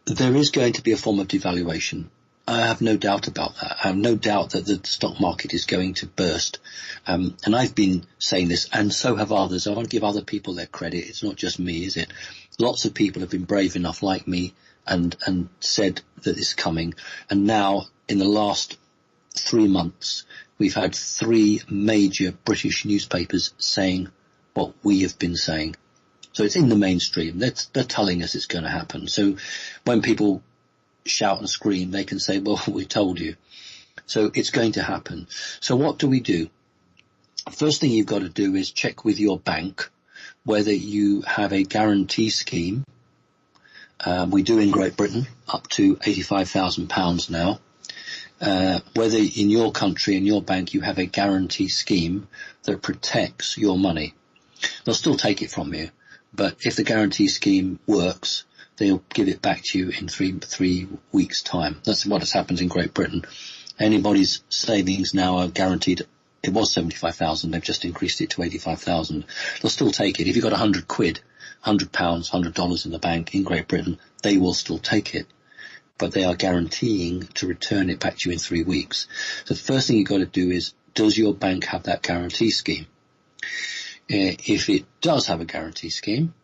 There is going to be a form of devaluation. I have no doubt about that. I have no doubt that the stock market is going to burst. And I've been saying this, and so have others. I want to give other people their credit. It's not just me, is it? Lots of people have been brave enough, like me, and said that it's coming. And now, in the last 3 months, we've had 3 major British newspapers saying what we have been saying. So it's in the mainstream. They're telling us it's going to happen. So when people shout and scream, they can say, well, we told you. So it's going to happen. So what do we do? First thing you've got to do is check with your bank whether you have a guarantee scheme. We do in Great Britain, up to £85,000 now. Whether in your country, in your bank, you have a guarantee scheme that protects your money. They'll still take it from you. But if the guarantee scheme works, they'll give it back to you in three weeks' time. That's what has happened in Great Britain. Anybody's savings now are guaranteed. It was 75,000. They've just increased it to 85,000. They'll still take it. If you've got £100, £100, $100 in the bank in Great Britain, they will still take it. But they are guaranteeing to return it back to you in 3 weeks. So the first thing you've got to do is, does your bank have that guarantee scheme? If it does have a guarantee scheme,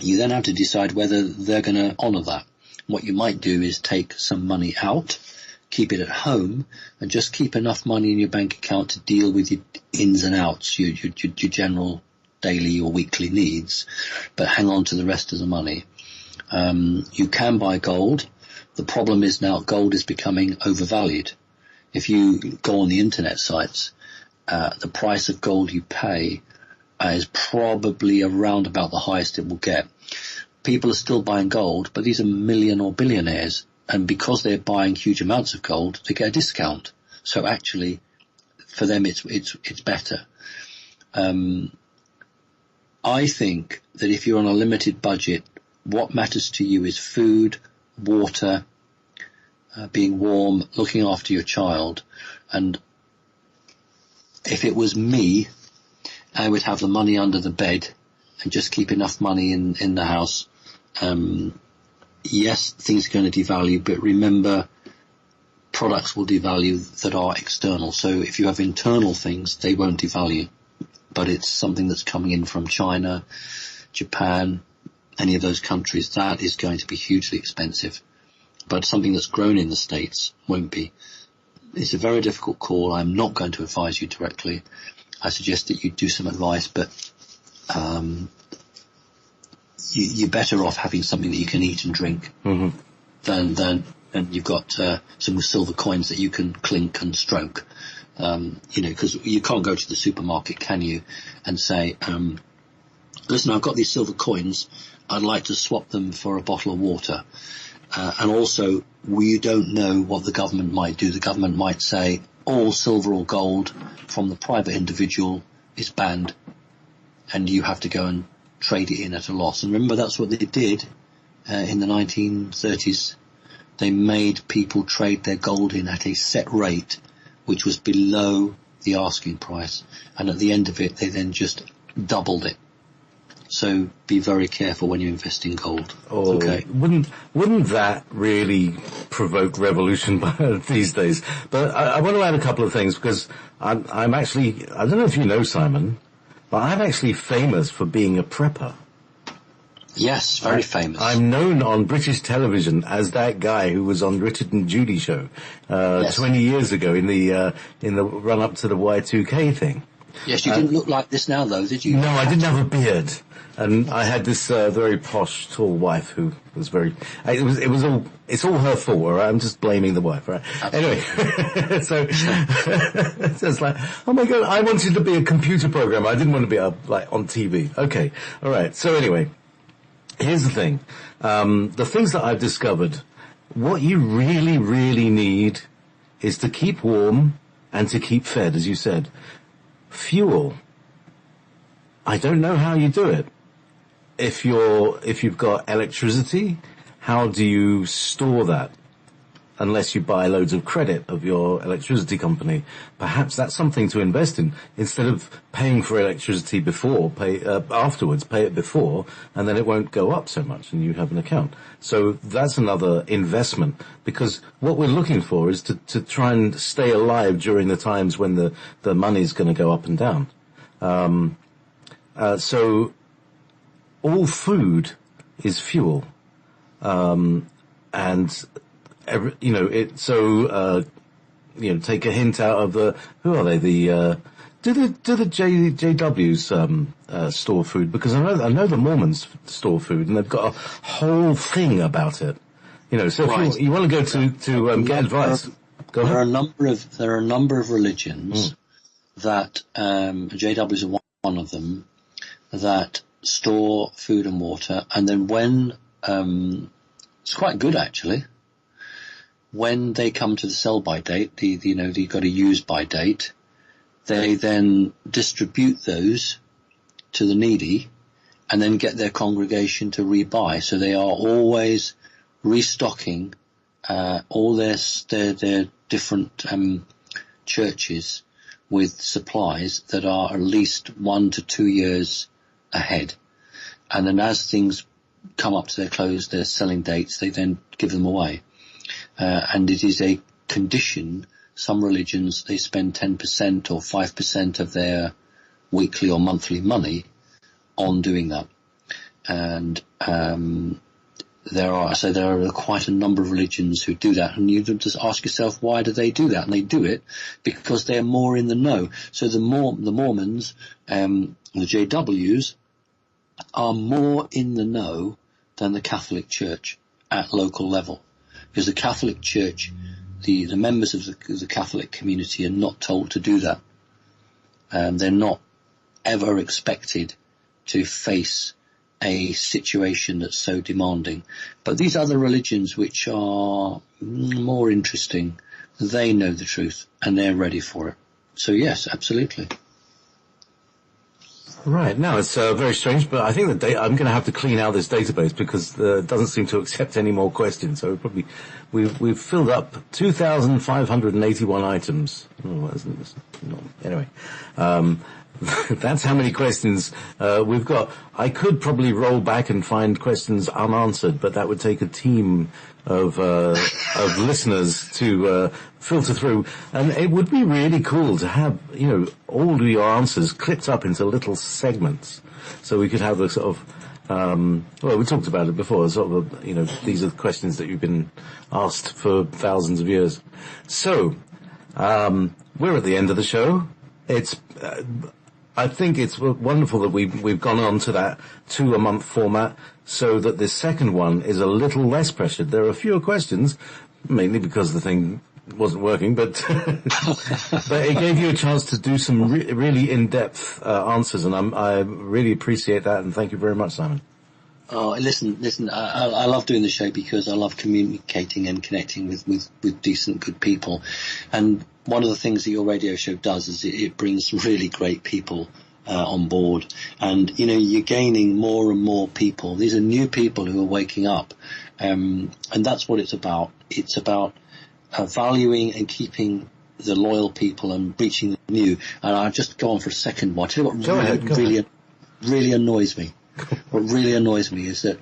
you then have to decide whether they're going to honour that. What you might do is take some money out, keep it at home, and just keep enough money in your bank account to deal with your ins and outs, your general daily or weekly needs, but hang on to the rest of the money. You can buy gold. The problem is now gold is becoming overvalued. If you go on the internet sites, the price of gold you pay is probably around about the highest it will get. People are still buying gold, but these are million or billionaires, and because they're buying huge amounts of gold, they get a discount. So actually, for them, it's better. I think that if you're on a limited budget, what matters to you is food, water, being warm, looking after your child, and if it was me, I would have the money under the bed and just keep enough money in the house Yes, things are going to devalue, but remember, products will devalue that are external. So if you have internal things, they won't devalue. But it's something that's coming in from China, Japan, any of those countries, that is going to be hugely expensive. But something that's grown in the States won't be. It's a very difficult call. I'm not going to advise you directly. I suggest that you do some advice, but you're better off having something that you can eat and drink than you've got some silver coins that you can clink and stroke. Because you can't go to the supermarket, can you, and say, listen, I've got these silver coins, I'd like to swap them for a bottle of water. And also, we don't know what the government might do. The government might say all silver or gold from the private individual is banned, and you have to go and trade it in at a loss. And remember, that's what they did in the 1930s. They made people trade their gold in at a set rate, which was below the asking price. And at the end of it, they then just doubled it. So be very careful when you invest in gold. Oh, okay. Wouldn't that really provoke revolution these days? But I want to add a couple of things, because I'm actually, I don't know if you know, Simon, but I'm actually famous for being a prepper. Yes, very famous. I'm known on British television as that guy who was on Richard and Judy show, yes. 20 years ago in the run up to the Y2K thing. Yes, you didn't look like this now though, did you? No, I didn't have a beard. And I had this very posh, tall wife who was very. It's all her fault. All right? I'm just blaming the wife. Right? Anyway, so it's like, oh my god, I wanted to be a computer programmer. I didn't want to be like on TV. Okay, all right. So anyway, here's the thing. The things that I've discovered, what you really, really need is to keep warm and to keep fed, as you said. Fuel. I don't know how you do it. If you've got electricity, how do you store that? Unless you buy loads of credit of your electricity company. Perhaps that's something to invest in. Instead of paying for electricity afterwards, pay it before, and then it won't go up so much and you have an account. So that's another investment, because what we're looking for is to try and stay alive during the times when the money's going to go up and down. So all food is fuel. And take a hint out of who are they? Do the JWs store food? Because I know the Mormons store food, and they've got a whole thing about it. So right. If you want to go to get advice, go ahead. There are a number of religions that JWs are one of them, that store food and water, and then when it's quite good actually. When they come to the sell-by date, you've got a use-by date, they then distribute those to the needy and then get their congregation to rebuy. So they are always restocking all their different churches with supplies that are at least 1 to 2 years ahead. And then as things come up to their selling dates, they then give them away. And it is a condition. Some religions, they spend 10% or 5% of their weekly or monthly money on doing that. And there are quite a number of religions who do that. And you just ask yourself, why do they do that? And they do it because they're more in the know. So the Mormons, the JWs, are more in the know than the Catholic Church at local level. Because the Catholic Church, the members of the Catholic community are not told to do that. They're not ever expected to face a situation that's so demanding. But these other religions, which are more interesting, they know the truth and they're ready for it. So yes, absolutely. Right. Now, it's very strange, but I think I'm going to have to clean out this database because it doesn't seem to accept any more questions. So we've filled up 2,581 items. Oh, isn't this? No. Anyway, That's how many questions we've got. I could probably roll back and find questions unanswered, but that would take a team of listeners to filter through. And it would be really cool to have, all of your answers clipped up into little segments, so we could have a sort of we talked about it before, sort of, these are the questions that you've been asked for thousands of years. So, we're at the end of the show. I think it's wonderful that we've gone on to that 2-a-month format, so that this second one is a little less pressured. There are fewer questions, mainly because the thing wasn't working, but but it gave you a chance to do some really in-depth answers, and I really appreciate that, and thank you very much, Simon. Oh, listen, I love doing the show because I love communicating and connecting with decent, good people. And one of the things that your radio show does is it brings really great people on board. And, you're gaining more and more people. These are new people who are waking up. And that's what it's about. It's about valuing and keeping the loyal people and reaching the new. And I'll just go on for a second more. I'll tell you what really annoys me. What really annoys me is that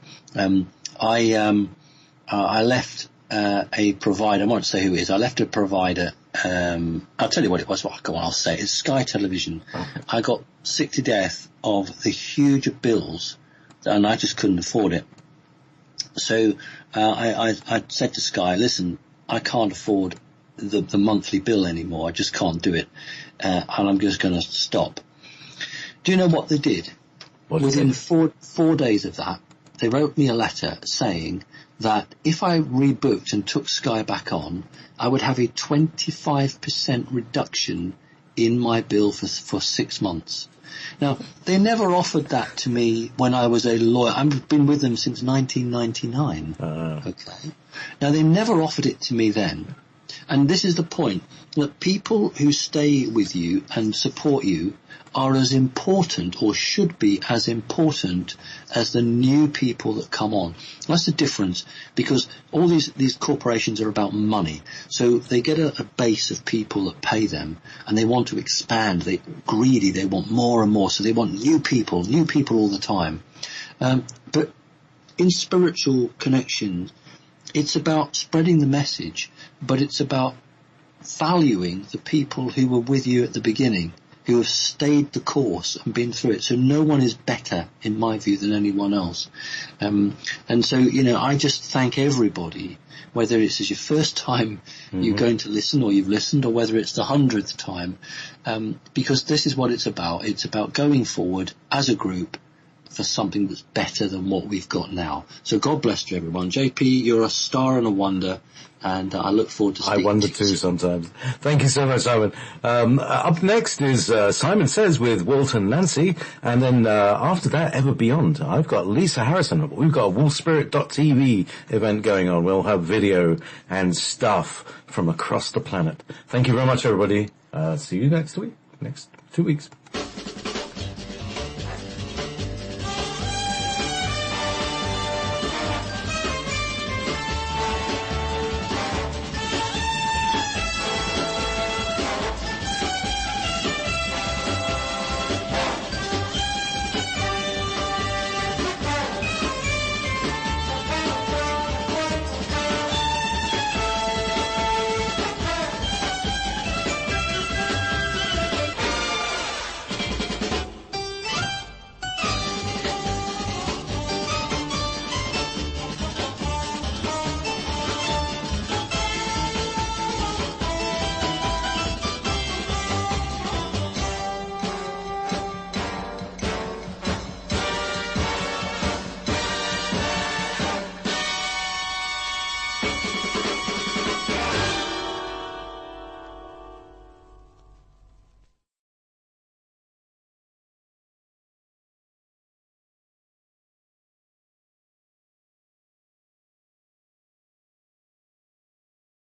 I left a provider. I won't say who it is. I left a provider. I'll tell you what it was. Well, go on, I'll say it. It's Sky Television. Okay. I got sick to death of the huge bills, and I just couldn't afford it. So I said to Sky, listen, I can't afford the monthly bill anymore. I just can't do it, and I'm just going to stop. Do you know what they did? Within 4 days of that, they wrote me a letter saying that if I rebooked and took Sky back on, I would have a 25% reduction in my bill for 6 months. Now, they never offered that to me when I was a lawyer. I've been with them since 1999. Okay. Now, they never offered it to me then. And this is the point, that people who stay with you and support you are as important, or should be as important, as the new people that come on. That's the difference, because all these corporations are about money. So they get a base of people that pay them, and they want to expand. They're greedy. They want more and more. So they want new people all the time. But in spiritual connection, it's about spreading the message, but it's about valuing the people who were with you at the beginning, who have stayed the course and been through it. So no one is better, in my view, than anyone else. And so, I just thank everybody, whether it's your first time you're going to listen, or you've listened, or whether it's the 100th time, because this is what it's about. It's about going forward as a group for something that's better than what we've got now. So God bless you, everyone. JP, you're a star and a wonder, and I look forward to speaking to you. I wonder too sometimes. Thank you so much, Simon. Up next is Simon Says with Walton Nancy, and then after that, Ever Beyond. I've got Lisa Harrison. We've got a wolfspirit.tv event going on. We'll have video and stuff from across the planet. Thank you very much, everybody. See you next 2 weeks.